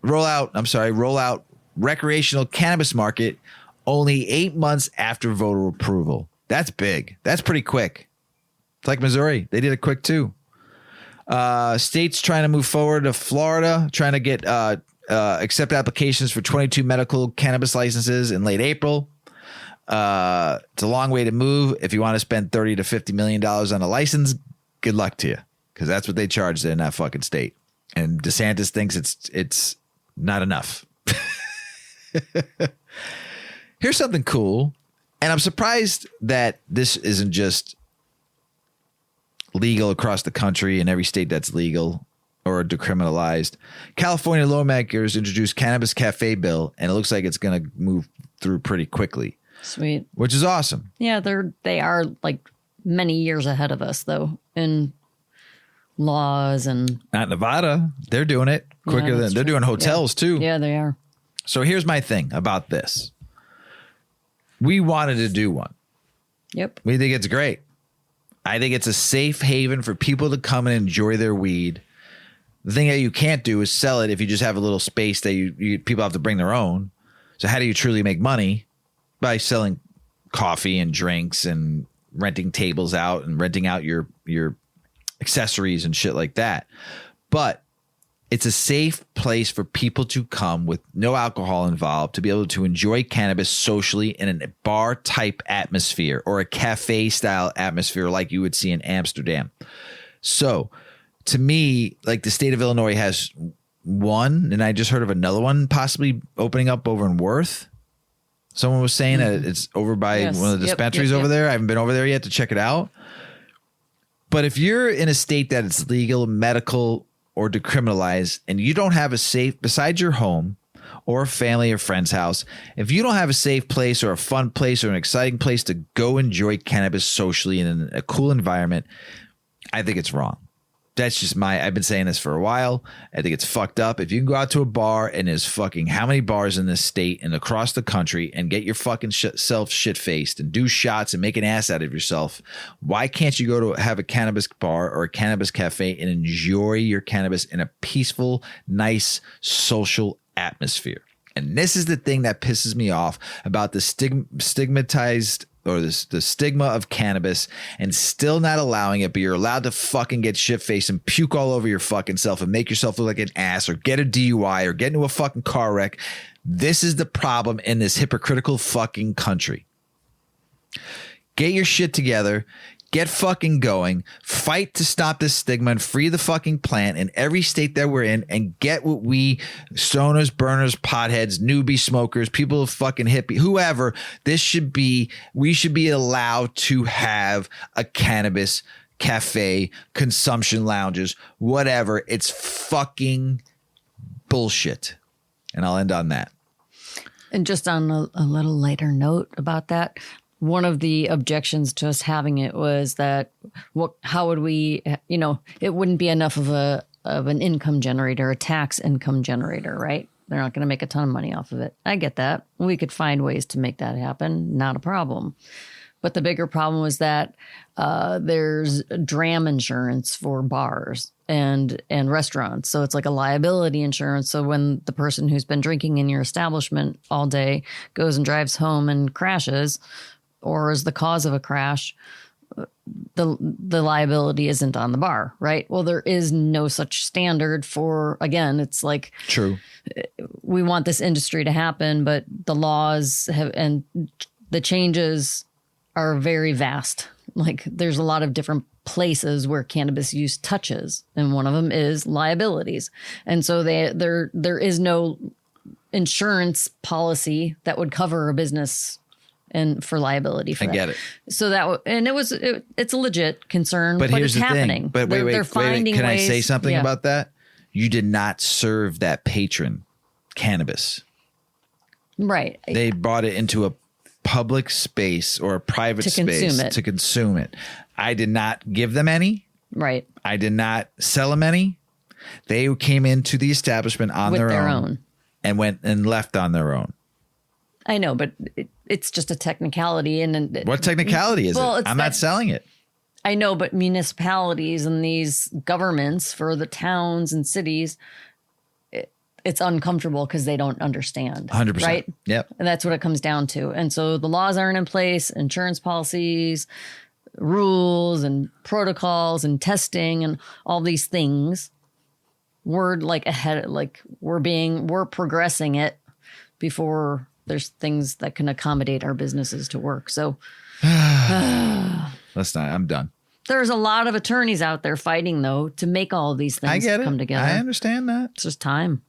roll out recreational cannabis market only 8 months after voter approval. That's big. That's pretty quick. It's like Missouri. They did it quick too. States trying to move forward to Florida, trying to get accept applications for 22 medical cannabis licenses in late April. It's a long way to move. If you want to spend $30 to $50 million on a license, good luck to you, because that's what they charge in that fucking state. And DeSantis thinks it's not enough. Here's something cool. And I'm surprised that this isn't just legal across the country in every state that's legal or decriminalized. California lawmakers introduced cannabis cafe bill, and it looks like it's going to move through pretty quickly. Sweet. which is awesome. Yeah, they are like many years ahead of us though in laws and Not Nevada. They're doing it quicker than they're doing hotels too. Yeah, they are. So here's my thing about this. We wanted to do one. Yep. We think it's great. I think it's a safe haven for people to come and enjoy their weed. The thing that you can't do is sell it if you just have a little space that you people have to bring their own. So how do you truly make money? By selling coffee and drinks and renting tables out and renting out your accessories and shit like that. But it's a safe place for people to come with no alcohol involved to be able to enjoy cannabis socially in a bar type atmosphere or a cafe style atmosphere like you would see in Amsterdam. So to me, like the state of Illinois has one, and I just heard of another one possibly opening up over in Worth. Someone was saying that it's over by one of the dispensaries over there. I haven't been over there yet to check it out. But if you're in a state that it's legal, medical, or decriminalized, and you don't have a safe, besides your home or a family or friend's house, if you don't have a safe place or a fun place or an exciting place to go enjoy cannabis socially in a cool environment, I think it's wrong. That's just I've been saying this for a while. I think it's fucked up. If you can go out to a bar and there's fucking how many bars in this state and across the country and get your fucking self shit faced and do shots and make an ass out of yourself, why can't you go to have a cannabis bar or a cannabis cafe and enjoy your cannabis in a peaceful, nice, social atmosphere? And this is the thing that pisses me off about the stigmatized or the stigma of cannabis and still not allowing it, but you're allowed to fucking get shit-faced and puke all over your fucking self and make yourself look like an ass or get a DUI or get into a fucking car wreck. This is the problem in this hypocritical fucking country. Get your shit together. Get fucking going. Fight to stop this stigma and free the fucking plant in every state that we're in and get what we stoners, burners, potheads, newbie smokers, people of fucking hippie, whoever, we should be allowed to have a cannabis cafe, consumption lounges, whatever. It's fucking bullshit. And I'll end on that. And just on a little lighter note about that, one of the objections to us having it was that how would we, it wouldn't be enough of an income generator, a tax income generator, right? They're not going to make a ton of money off of it. I get that. We could find ways to make that happen. Not a problem. But the bigger problem was that there's dram insurance for bars and restaurants. So it's like a liability insurance. So when the person who's been drinking in your establishment all day goes and drives home and crashes, or is the cause of a crash, the liability isn't on the bar, right? Well, there is no such standard for, again, it's like, true. We want this industry to happen, but the laws and the changes are very vast. Like there's a lot of different places where cannabis use touches, and one of them is liabilities. And so there is no insurance policy that would cover a business and for liability for that. I get it. So it's a legit concern, but here's it's the happening. Thing. But wait. Can I say something about that? You did not serve that patron cannabis. Right. They brought it into a public space or a private space to consume it. I did not give them any. Right. I did not sell them any. They came into the establishment on their own and went and left on their own. I know, but it's just a technicality. And what technicality is it? I'm not selling it. I know, but municipalities and these governments for the towns and cities, it's uncomfortable because they don't understand. 100%. Right? Yep. And that's what it comes down to. And so the laws aren't in place, insurance policies, rules and protocols and testing and all these things. We're like ahead, like we're progressing it before there's things that can accommodate our businesses to work. So let's not. I'm done. There's a lot of attorneys out there fighting, though, to make all of these things come together. I understand that. It's just time.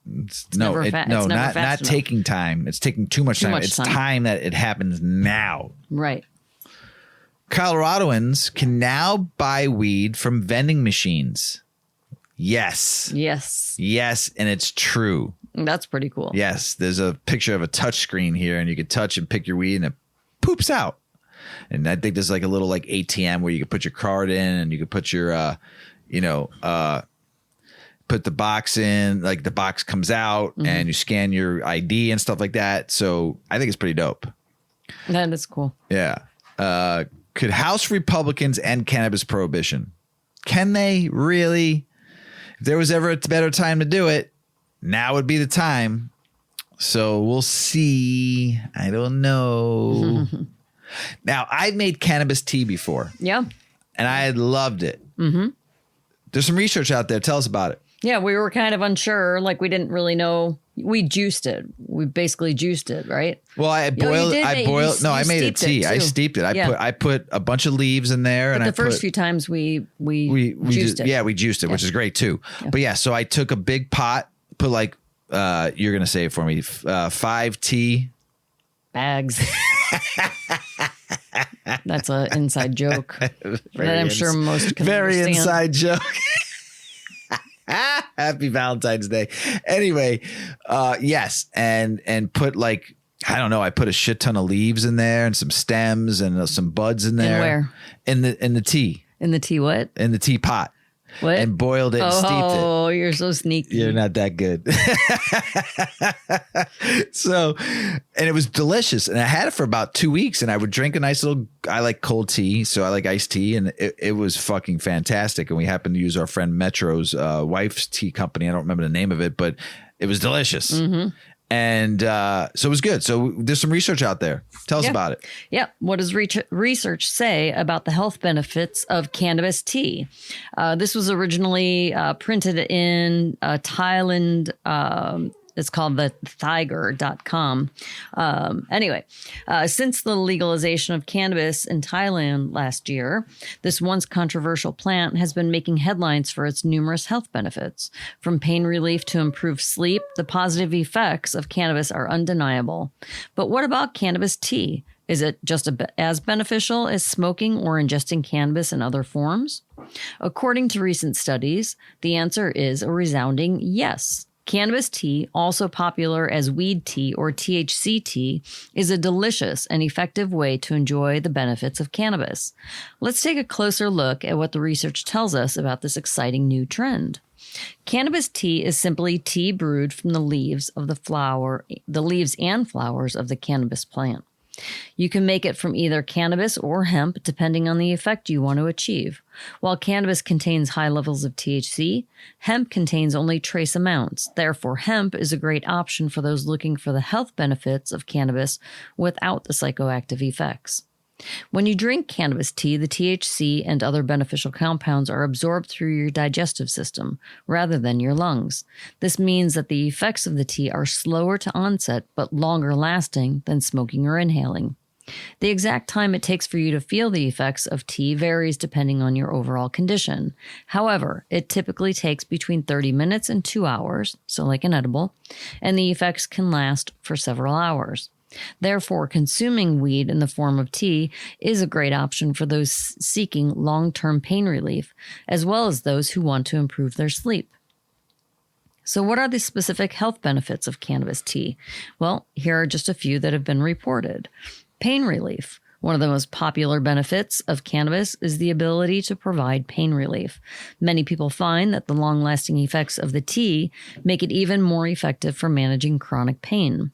Not taking time. It's taking too much time. It's time that it happens now. Right. Coloradoans can now buy weed from vending machines. Yes. Yes. Yes, and it's true. That's pretty cool. Yes, there's a picture of a touch screen here, and you can touch and pick your weed, and it poops out. And I think there's like a little like ATM where you could put your card in and you could put your, put the box in, like the box comes out and you scan your ID and stuff like that. So I think it's pretty dope. That is cool. Yeah. Could House Republicans end cannabis prohibition? Can they really? If there was ever a better time to do it, now would be the time. So we'll see. I don't know. Now, I've made cannabis tea before. Yeah. And I loved it. Mm-hmm. There's some research out there. Tell us about it. Yeah, we were kind of unsure. Like, we didn't really know. We juiced it. We basically juiced it, right? Well, I made a tea. I steeped it. I put a bunch of leaves in there. But the first few times we juiced it. Yeah, we juiced it, which is great too. Yeah. But yeah, so I took a big pot, put like, you're going to say it for me, 5 tea bags. That's an inside joke. That I'm sure most can very understand. Inside joke. Happy Valentine's Day. Anyway, yes, and put like, I don't know, I put a shit ton of leaves in there and some stems and some buds in there. Where? In the tea. In the tea what? In the teapot. What? And boiled it and steeped it. Oh, you're so sneaky. You're not that good. So, and it was delicious. And I had it for about 2 weeks and I would drink a nice little, I like cold tea. So I like iced tea and it was fucking fantastic. And we happened to use our friend Metro's wife's tea company. I don't remember the name of it, but it was delicious. Mm-hmm. And so it was good. So there's some research out there. Tell us about it. Yeah. What does research say about the health benefits of cannabis tea? This was originally printed in Thailand. It's called the Tiger.com. Anyway, since the legalization of cannabis in Thailand last year, this once controversial plant has been making headlines for its numerous health benefits. From pain relief to improved sleep, the positive effects of cannabis are undeniable. But what about cannabis tea? Is it just as beneficial as smoking or ingesting cannabis in other forms? According to recent studies, the answer is a resounding yes. Cannabis tea, also popular as weed tea or THC tea, is a delicious and effective way to enjoy the benefits of cannabis. Let's take a closer look at what the research tells us about this exciting new trend. Cannabis tea is simply tea brewed from the leaves and flowers of the cannabis plant. You can make it from either cannabis or hemp, depending on the effect you want to achieve. While cannabis contains high levels of THC, hemp contains only trace amounts. Therefore, hemp is a great option for those looking for the health benefits of cannabis without the psychoactive effects. When you drink cannabis tea, the THC and other beneficial compounds are absorbed through your digestive system rather than your lungs. This means that the effects of the tea are slower to onset but longer lasting than smoking or inhaling. The exact time it takes for you to feel the effects of tea varies depending on your overall condition. However, it typically takes between 30 minutes and 2 hours, so like an edible, and the effects can last for several hours. Therefore, consuming weed in the form of tea is a great option for those seeking long-term pain relief, as well as those who want to improve their sleep. So what are the specific health benefits of cannabis tea? Well, here are just a few that have been reported. Pain relief. One of the most popular benefits of cannabis is the ability to provide pain relief. Many people find that the long-lasting effects of the tea make it even more effective for managing chronic pain.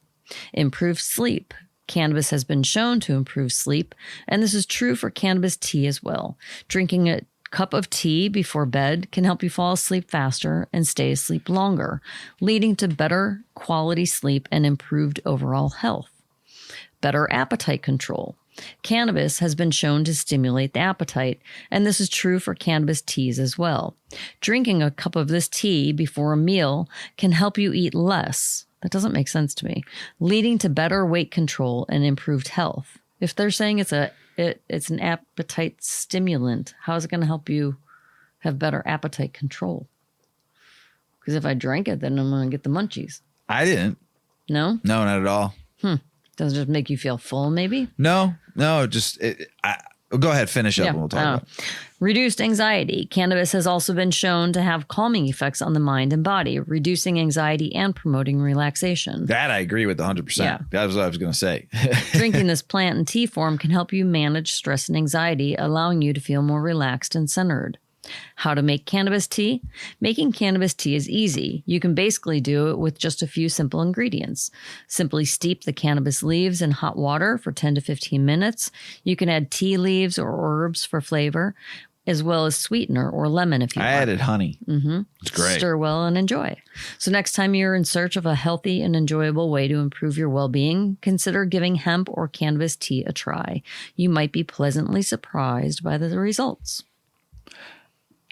Improved sleep. Cannabis has been shown to improve sleep, and this is true for cannabis tea as well. Drinking a cup of tea before bed can help you fall asleep faster and stay asleep longer, leading to better quality sleep and improved overall health. Better appetite control. Cannabis has been shown to stimulate the appetite, and this is true for cannabis teas as well. Drinking a cup of this tea before a meal can help you eat less. That doesn't make sense to me, leading to better weight control and improved health. If they're saying it's an appetite stimulant, how is it going to help you have better appetite control? Because if I drank it, then I'm going to get the munchies. I didn't. No? No, not at all. Does it just make you feel full, maybe? No, just go ahead, finish up and we'll talk about it. Reduced anxiety. Cannabis has also been shown to have calming effects on the mind and body, reducing anxiety and promoting relaxation. That I agree with 100%. Yeah. That was what I was going to say. Drinking this plant in tea form can help you manage stress and anxiety, allowing you to feel more relaxed and centered. How to make cannabis tea? Making cannabis tea is easy. You can basically do it with just a few simple ingredients. Simply steep the cannabis leaves in hot water for 10 to 15 minutes. You can add tea leaves or herbs for flavor, as well as sweetener or lemon if you want. I added honey. Mm-hmm. It's great. Stir well and enjoy. So next time you're in search of a healthy and enjoyable way to improve your well-being, consider giving hemp or cannabis tea a try. You might be pleasantly surprised by the results.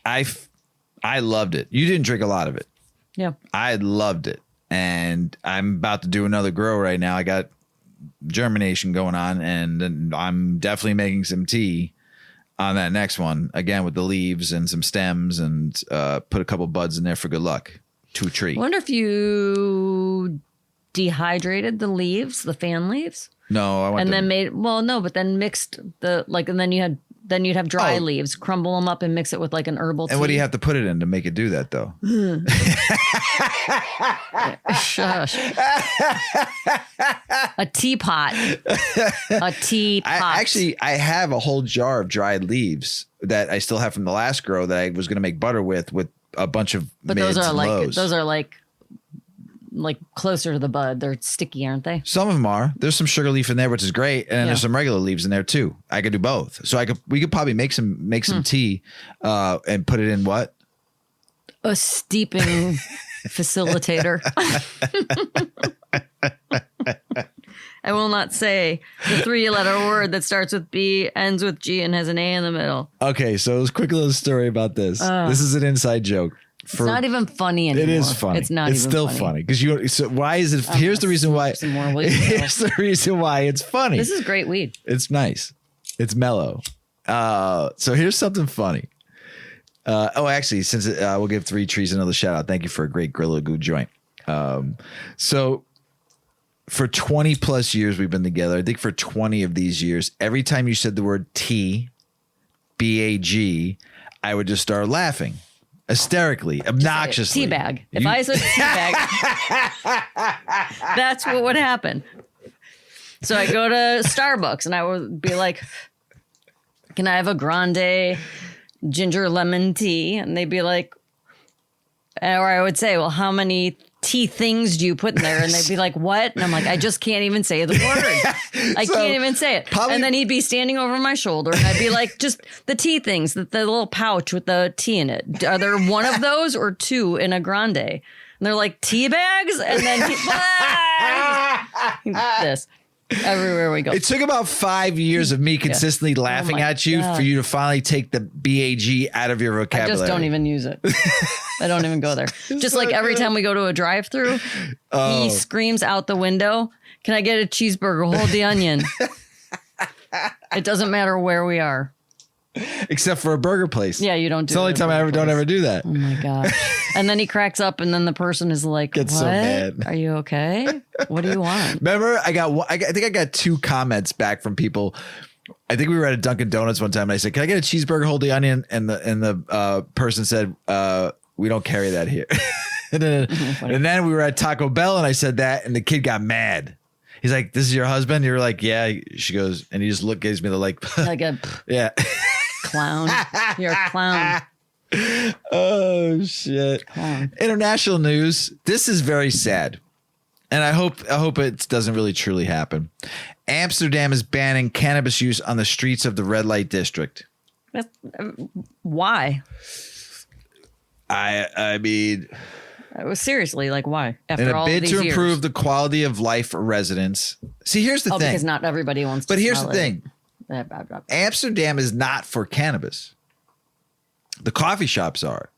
I loved it. You didn't drink a lot of it. Yeah. I loved it. And I'm about to do another grow right now. I got germination going on, and I'm definitely making some tea on that next one, again with the leaves and some stems, and put a couple buds in there for good luck to a tree. I wonder if you dehydrated the leaves, the fan leaves. No, I want and then but then mixed then you'd have dry leaves, crumble them up and mix it with like an herbal tea. And what do you have to put it in to make it do that though? Shush. A teapot. A teapot. I have a whole jar of dried leaves that I still have from the last grow that I was going to make butter with a bunch of mids and lows. Those are like closer to the bud. They're sticky, aren't they? Some of them are. There's some sugar leaf in there, which is great, and then there's some regular leaves in there too. I could do both. So we could probably make some tea and put it in what? A steeping facilitator. I will not say the 3-letter word that starts with B, ends with G, and has an A in the middle. Okay, so it was a quick little story about this. This is an inside joke. It's not even funny anymore. It is funny. It's not. It's even still funny because so why is it? Here's the reason why. Here's the reason why it's funny. This is great weed. It's nice. It's mellow. So here's something funny. Actually, since we'll give Three Trees another shout out. Thank you for a great Gorilla Glue joint. So for 20 plus years we've been together. I think for 20 of these years, every time you said the word tea, BAG, I would just start laughing. Hysterically, obnoxiously. Teabag. If I said teabag, that's what would happen. So I go to Starbucks and I would be like, can I have a grande ginger lemon tea? And they'd be like, or I would say, well, how many tea things do you put in there? And they'd be like, what? And I'm like, I just can't even say the word. I can't even say it. And then he'd be standing over my shoulder and I'd be like, just the tea things, the little pouch with the tea in it. Are there one of those or two in a grande? And they're like, tea bags? And then this. Everywhere we go. It took about 5 years of me consistently laughing at you for you to finally take the BAG out of your vocabulary. I just don't even use it. I don't even go there. Just like every time we go to a drive-thru, he screams out the window, can I get a cheeseburger? Hold the onion. It doesn't matter where we are. Except for a burger place. Yeah, you don't do it. It's the only time I don't ever do that. Oh my gosh. And then he cracks up and then the person is like, gets what? So mad. Are you okay? What do you want? Remember, I think I got 2 comments back from people. I think we were at a Dunkin' Donuts one time and I said, can I get a cheeseburger, hold the onion? And the person said, we don't carry that here. and then we were at Taco Bell and I said that and the kid got mad. He's like, this is your husband? You were like, yeah. She goes, and he just gives me the like a yeah. Clown. You're a clown. Oh shit. Clown. International news. This is very sad. And I hope it doesn't really truly happen. Amsterdam is banning cannabis use on the streets of the red light district. Why? I mean, seriously, like why? After all these years. In a bid to improve the quality of life for residents. See, here's the thing. Because not everybody wants to. But here's the thing. It. Amsterdam is not for cannabis. The coffee shops are.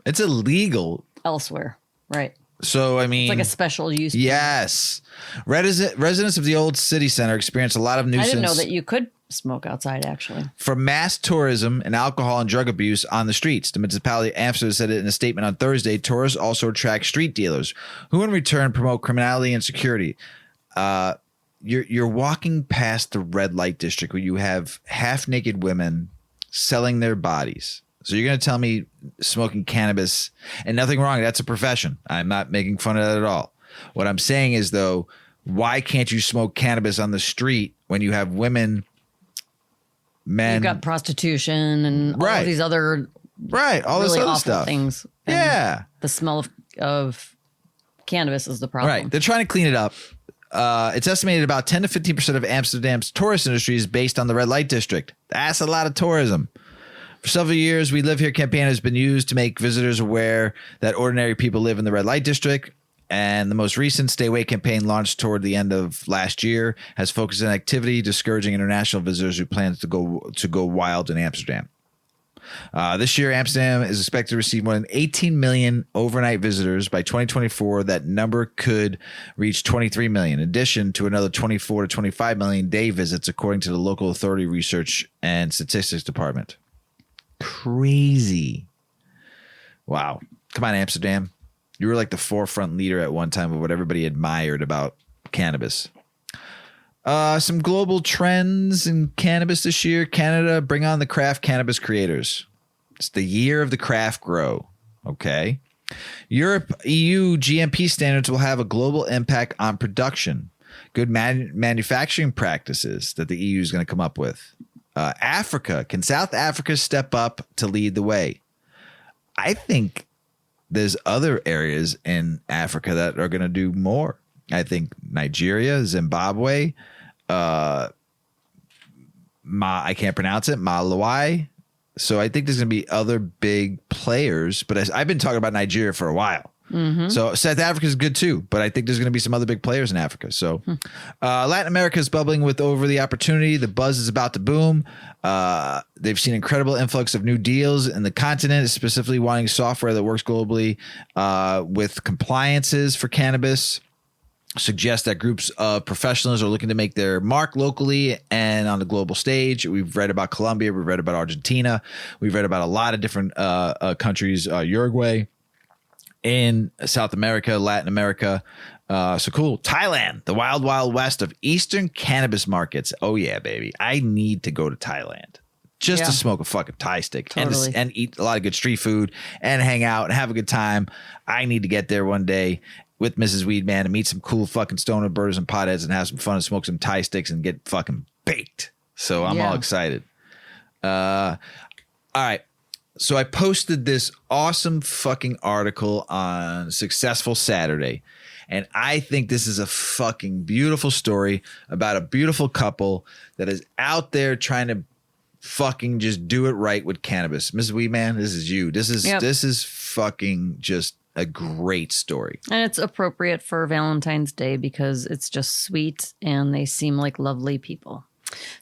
It's illegal elsewhere, right? So, I mean, it's like a special use. Yes. Residents of the old city center experience a lot of nuisance. I didn't know that you could smoke outside, actually. From mass tourism and alcohol and drug abuse on the streets. The municipality of Amsterdam said it in a statement on Thursday. Tourists also attract street dealers who in return promote criminality and security. You're walking past the red light district where you have half naked women selling their bodies. So you're going to tell me smoking cannabis, and nothing wrong. That's a profession. I'm not making fun of that at all. What I'm saying is, though, why can't you smoke cannabis on the street when you have women, men? You've got prostitution and all of these other all really this other awful stuff. things. Yeah. The smell of cannabis is the problem. Right. They're trying to clean it up. It's estimated about 10 to 15% of Amsterdam's tourist industry is based on the red light district. That's a lot of tourism. For several years, We Live Here campaign has been used to make visitors aware that ordinary people live in the red light district. And the most recent Stay Away campaign, launched toward the end of last year, has focused on activity discouraging international visitors who plan to go wild in Amsterdam. This year, Amsterdam is expected to receive more than 18 million overnight visitors. By 2024, that number could reach 23 million, in addition to another 24 to 25 million day visits, according to the local authority research and statistics department. Crazy. Wow. Come on, Amsterdam. You were like the forefront leader at one time of what everybody admired about cannabis. Some global trends in cannabis this year. Canada, bring on the craft cannabis creators. It's the year of the craft grow. Okay. Europe, EU GMP standards will have a global impact on production. Good manufacturing practices that the EU is going to come up with. Africa. Can South Africa step up to lead the way? I think there's other areas in Africa that are going to do more. I think Nigeria, Zimbabwe, I can't pronounce it, Malawi. So I think there's going to be other big players, but I've been talking about Nigeria for a while. Mm-hmm. So South Africa is good too, but I think there's going to be some other big players in Africa. So Latin America is bubbling with over the opportunity. The buzz is about to boom. They've seen incredible influx of new deals, and the continent is specifically wanting software that works globally with compliances for cannabis. Suggests that groups of professionals are looking to make their mark locally and on the global stage. We've read about Colombia. We've read about Argentina. We've read about a lot of different countries, Uruguay, in South America, Latin America. So cool. Thailand, the wild, wild west of Eastern cannabis markets. Oh, yeah, baby. I need to go to Thailand just to smoke a fucking Thai stick and eat a lot of good street food and hang out and have a good time. I need to get there one day with Mrs. Weedman and meet some cool fucking stoner birders and potheads and have some fun and smoke some Thai sticks and get fucking baked. So I'm all excited. All right. So I posted this awesome fucking article on Successful Saturday. And I think this is a fucking beautiful story about a beautiful couple that is out there trying to fucking just do it right with cannabis. Mrs. Weedman, this is you. This is fucking just a great story. And it's appropriate for Valentine's Day because it's just sweet and they seem like lovely people.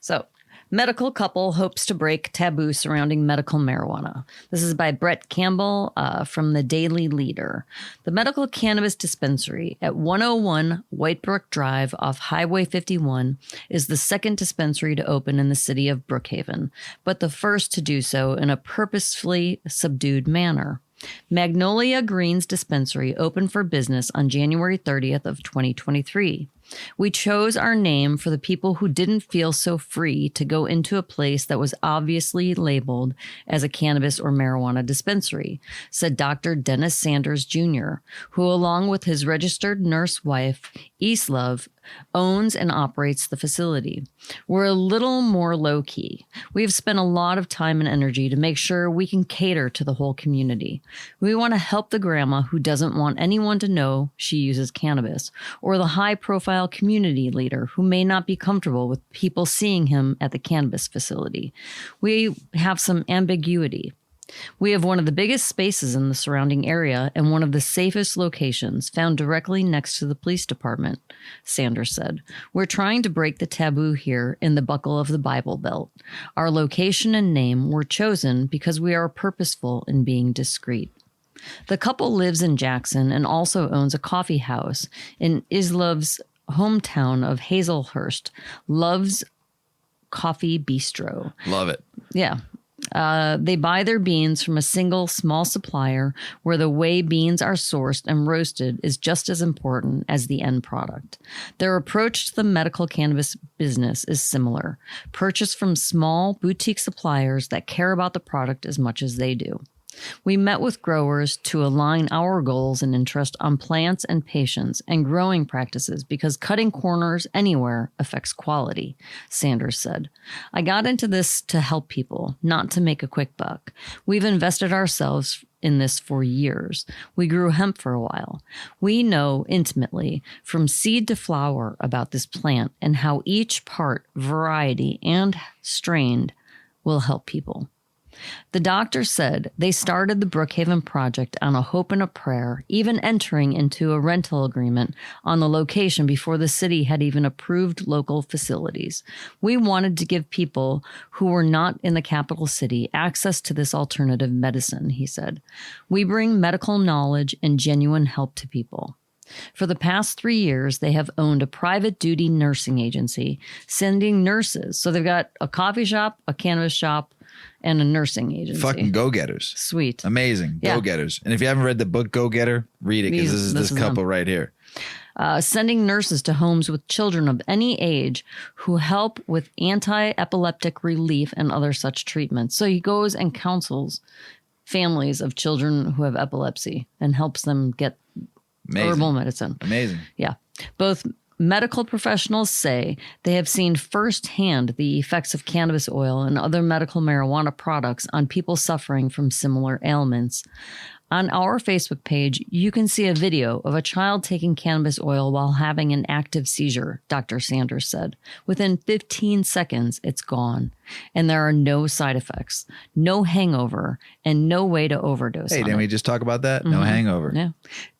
So, medical couple hopes to break taboo surrounding medical marijuana. This is by Brett Campbell from the Daily Leader. The medical cannabis dispensary at 101 Whitebrook Drive off Highway 51 is the second dispensary to open in the city of Brookhaven, but the first to do so in a purposefully subdued manner. Magnolia Greens Dispensary opened for business on January 30th of 2023. We chose our name for the people who didn't feel so free to go into a place that was obviously labeled as a cannabis or marijuana dispensary, said Dr. Dennis Sanders Jr., who, along with his registered nurse wife, Eastlove, owns and operates the facility. We're a little more low-key. We have spent a lot of time and energy to make sure we can cater to the whole community. We want to help the grandma who doesn't want anyone to know she uses cannabis, or the high-profile community leader who may not be comfortable with people seeing him at the cannabis facility. We have some ambiguity. We have one of the biggest spaces in the surrounding area and one of the safest locations, found directly next to the police department, Sanders said. We're trying to break the taboo here in the buckle of the Bible Belt. Our location and name were chosen because we are purposeful in being discreet. The couple lives in Jackson and also owns a coffee house in Islove's hometown of Hazelhurst, Love's Coffee Bistro. Love it. Yeah. They buy their beans from a single small supplier where the way beans are sourced and roasted is just as important as the end product. Their approach to the medical cannabis business is similar. Purchase from small boutique suppliers that care about the product as much as they do. We met with growers to align our goals and interest on plants and patients and growing practices because cutting corners anywhere affects quality, Sanders said. I got into this to help people, not to make a quick buck. We've invested ourselves in this for years. We grew hemp for a while. We know intimately from seed to flower about this plant and how each part, variety, and strain will help people. The doctor said they started the Brookhaven project on a hope and a prayer, even entering into a rental agreement on the location before the city had even approved local facilities. We wanted to give people who were not in the capital city access to this alternative medicine, he said. We bring medical knowledge and genuine help to people. For the past 3 years, they have owned a private duty nursing agency, sending nurses. So they've got a coffee shop, a cannabis shop, and a nursing agency. Fucking go-getters. Sweet. Amazing. Yeah. Go-getters. And if you haven't read the book Go-Getter, read it because this is this couple them. right here. Sending nurses to homes with children of any age who help with anti-epileptic relief and other such treatments. So he goes and counsels families of children who have epilepsy and helps them get herbal medicine. Amazing. Yeah. Both medical professionals say they have seen firsthand the effects of cannabis oil and other medical marijuana products on people suffering from similar ailments. On our Facebook page, you can see a video of a child taking cannabis oil while having an active seizure, Dr. Sanders said. Within 15 seconds, it's gone. And there are no side effects, no hangover, and no way to overdose. Hey, didn't we just talk about that? No hangover. Yeah.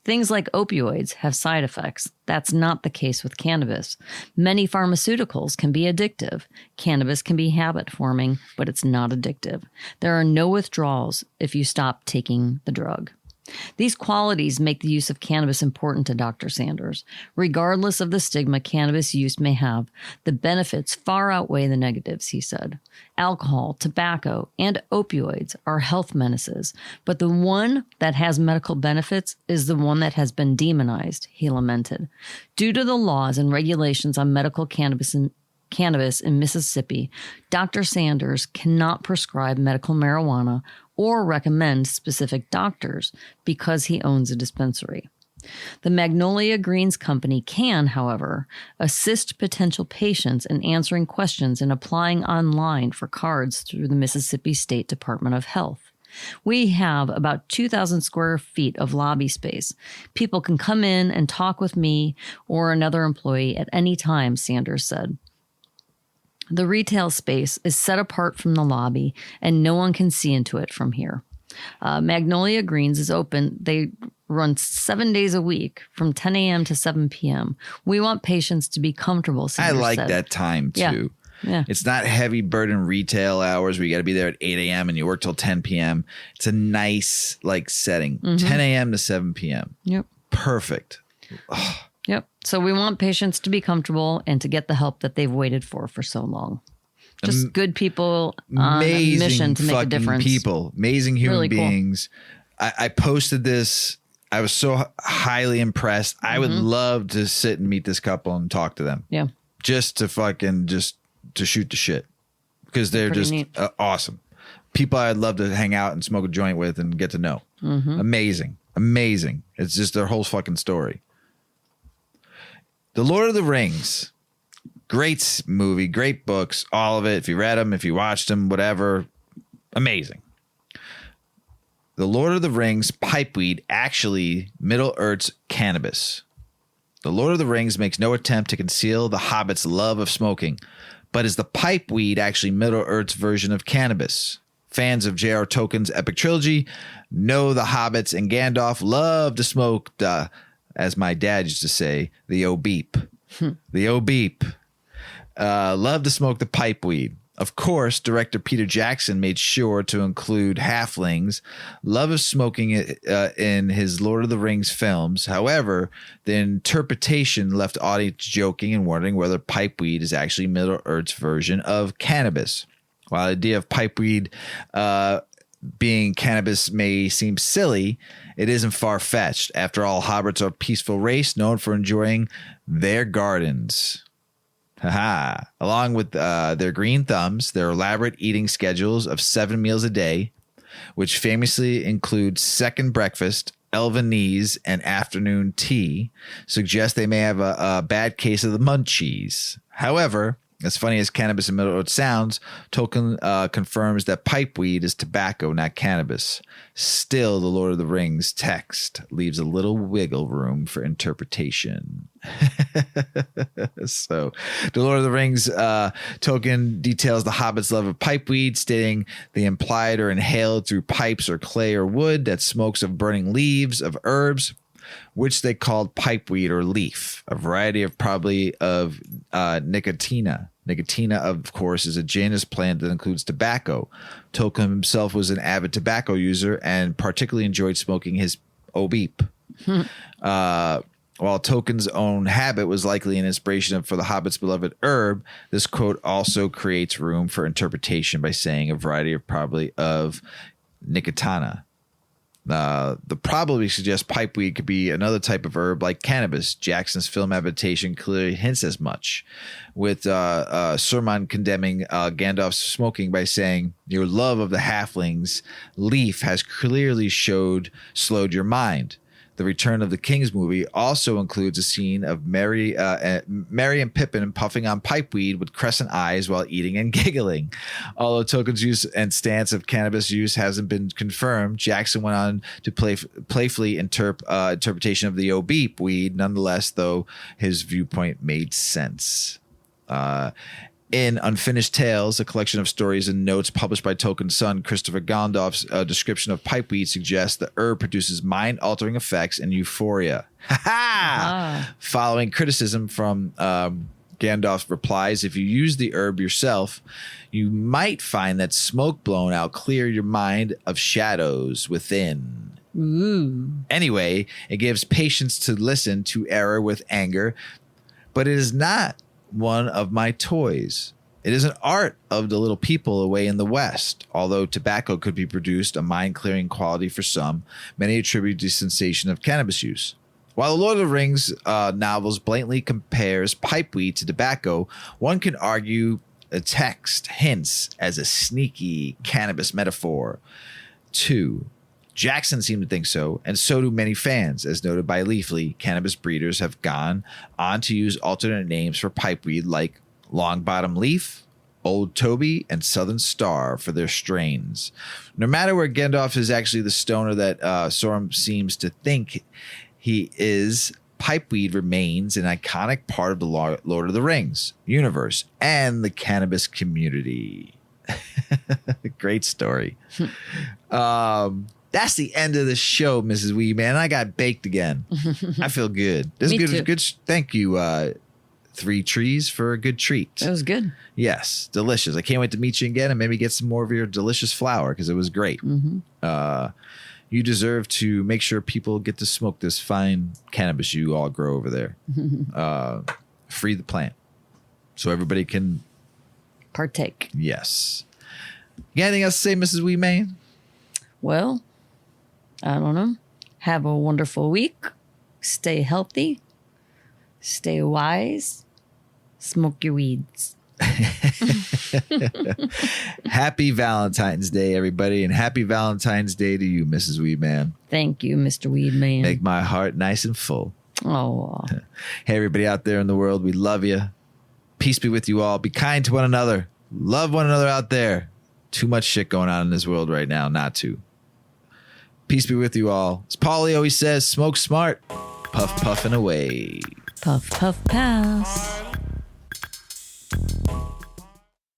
Things like opioids have side effects. That's not the case with cannabis. Many pharmaceuticals can be addictive. Cannabis can be habit forming, but it's not addictive. There are no withdrawals if you stop taking the drug. These qualities make the use of cannabis important to Dr. Sanders. Regardless of the stigma cannabis use may have, the benefits far outweigh the negatives, he said. Alcohol, tobacco, and opioids are health menaces, but the one that has medical benefits is the one that has been demonized, he lamented. Due to the laws and regulations on medical cannabis in Mississippi, Dr. Sanders cannot prescribe medical marijuana or recommend specific doctors because he owns a dispensary. The Magnolia Greens Company can, however, assist potential patients in answering questions and applying online for cards through the Mississippi State Department of Health. We have about 2,000 square feet of lobby space. People can come in and talk with me or another employee at any time, Sanders said. The retail space is set apart from the lobby, and no one can see into it from here. Magnolia Greens is open. They run 7 days a week from 10 a.m. to 7 p.m. We want patients to be comfortable. Sanders I like said. that time, too. Yeah. It's not heavy burden retail hours where you got to be there at 8 a.m. and you work till 10 p.m. It's a nice, setting. 10 a.m. to 7 p.m. Yep. Perfect. Yep. So we want patients to be comfortable and to get the help that they've waited for so long. Just good people on a mission to make a difference. People, amazing human Really cool. beings. I posted this. I was so highly impressed. I would love to sit and meet this couple and talk to them. Yeah. Just to shoot the shit because they're Pretty just neat. Awesome. People I'd love to hang out and smoke a joint with and get to know. Amazing. It's just their whole fucking story. The Lord of the Rings, great movie, great books, all of it. If you read them, if you watched them, whatever, amazing. The Lord of the Rings pipeweed actually Middle-earth's cannabis. The Lord of the Rings makes no attempt to conceal the Hobbit's love of smoking, but is the pipeweed actually Middle-earth's version of cannabis? Fans of J.R. Tolkien's epic trilogy know the Hobbits and Gandalf love to smoke the, as my dad used to say, the O-beep. The O-beep. Love to smoke the pipeweed. Of course, director Peter Jackson made sure to include halflings' love of smoking in his Lord of the Rings films. However, the interpretation left audience joking and wondering whether pipeweed is actually Middle-earth's version of cannabis. While the idea of pipeweed being cannabis may seem silly, it isn't far-fetched. After all, hobbits are a peaceful race known for enjoying their gardens. Haha. Along with their green thumbs, their elaborate eating schedules of 7 meals a day, which famously include second breakfast, elven knees, and afternoon tea, suggest they may have a bad case of the munchies. However, as funny as Cannabis and Middle Earth sounds, Tolkien confirms that pipeweed is tobacco, not cannabis. Still, the Lord of the Rings text leaves a little wiggle room for interpretation. So, the Lord of the Rings, Tolkien details the hobbit's love of pipeweed, stating they implied or inhaled through pipes or clay or wood that smokes of burning leaves of herbs, which they called pipeweed or leaf, a variety of probably of nicotina. Nicotina, of course, is a Janus plant that includes tobacco. Tolkien himself was an avid tobacco user and particularly enjoyed smoking his obeep. While Tolkien's own habit was likely an inspiration for the Hobbit's beloved herb, this quote also creates room for interpretation by saying a variety of probably of nicotina. The probably suggests pipeweed could be another type of herb like cannabis. Jackson's film adaptation clearly hints as much, with Saruman condemning Gandalf's smoking by saying, "Your love of the halflings leaf has clearly slowed your mind." The Return of the King's movie also includes a scene of Merry and Pippin puffing on pipeweed with crescent eyes while eating and giggling. Although Tolkien's use and stance of cannabis use hasn't been confirmed, Jackson went on to playfully interpretation of the obeep weed. Nonetheless, though, his viewpoint made sense. In Unfinished Tales, a collection of stories and notes published by Tolkien's son, Christopher Gandalf's description of pipeweed suggests the herb produces mind-altering effects and euphoria. Following criticism from Gandalf replies, if you use the herb yourself, you might find that smoke blown out clear your mind of shadows within. Ooh. Anyway, it gives patience to listen to error with anger, but it is not one of my toys. It is an art of the little people away in the West. Although tobacco could be produced a mind-clearing quality for some, many attribute the sensation of cannabis use. While the Lord of the Rings novels blatantly compares pipeweed to tobacco, one can argue the text hints as a sneaky cannabis metaphor. 2. Jackson seemed to think so, and so do many fans. As noted by Leafly, cannabis breeders have gone on to use alternate names for pipeweed like Long Bottom Leaf, Old Toby, and Southern Star for their strains. No matter where Gandalf is actually the stoner that Sauron seems to think he is, pipeweed remains an iconic part of the Lord of the Rings universe and the cannabis community. Great story. That's the end of the show, Mrs. Weedman. I got baked again. I feel good. This Me is too. good. Thank you, Three Trees, for a good treat. That was good. Yes, delicious. I can't wait to meet you again and maybe get some more of your delicious flower because it was great. You deserve to make sure people get to smoke this fine cannabis you all grow over there. Free the plant so everybody can Partake. Yes. You got anything else to say, Mrs. Weedman? Well, I don't know. Have a wonderful week. Stay healthy. Stay wise. Smoke your weeds. Happy Valentine's Day, everybody, and happy Valentine's Day to you, Mrs. Weedman. Thank you, Mr. Weedman. Make my heart nice and full. Oh. Hey, everybody out there in the world, we love you. Peace be with you all. Be kind to one another. Love one another out there. Too much shit going on in this world right now not to. Peace be with you all. As Paulie always says, smoke smart. Puff, puffing away. Puff, puff, pass.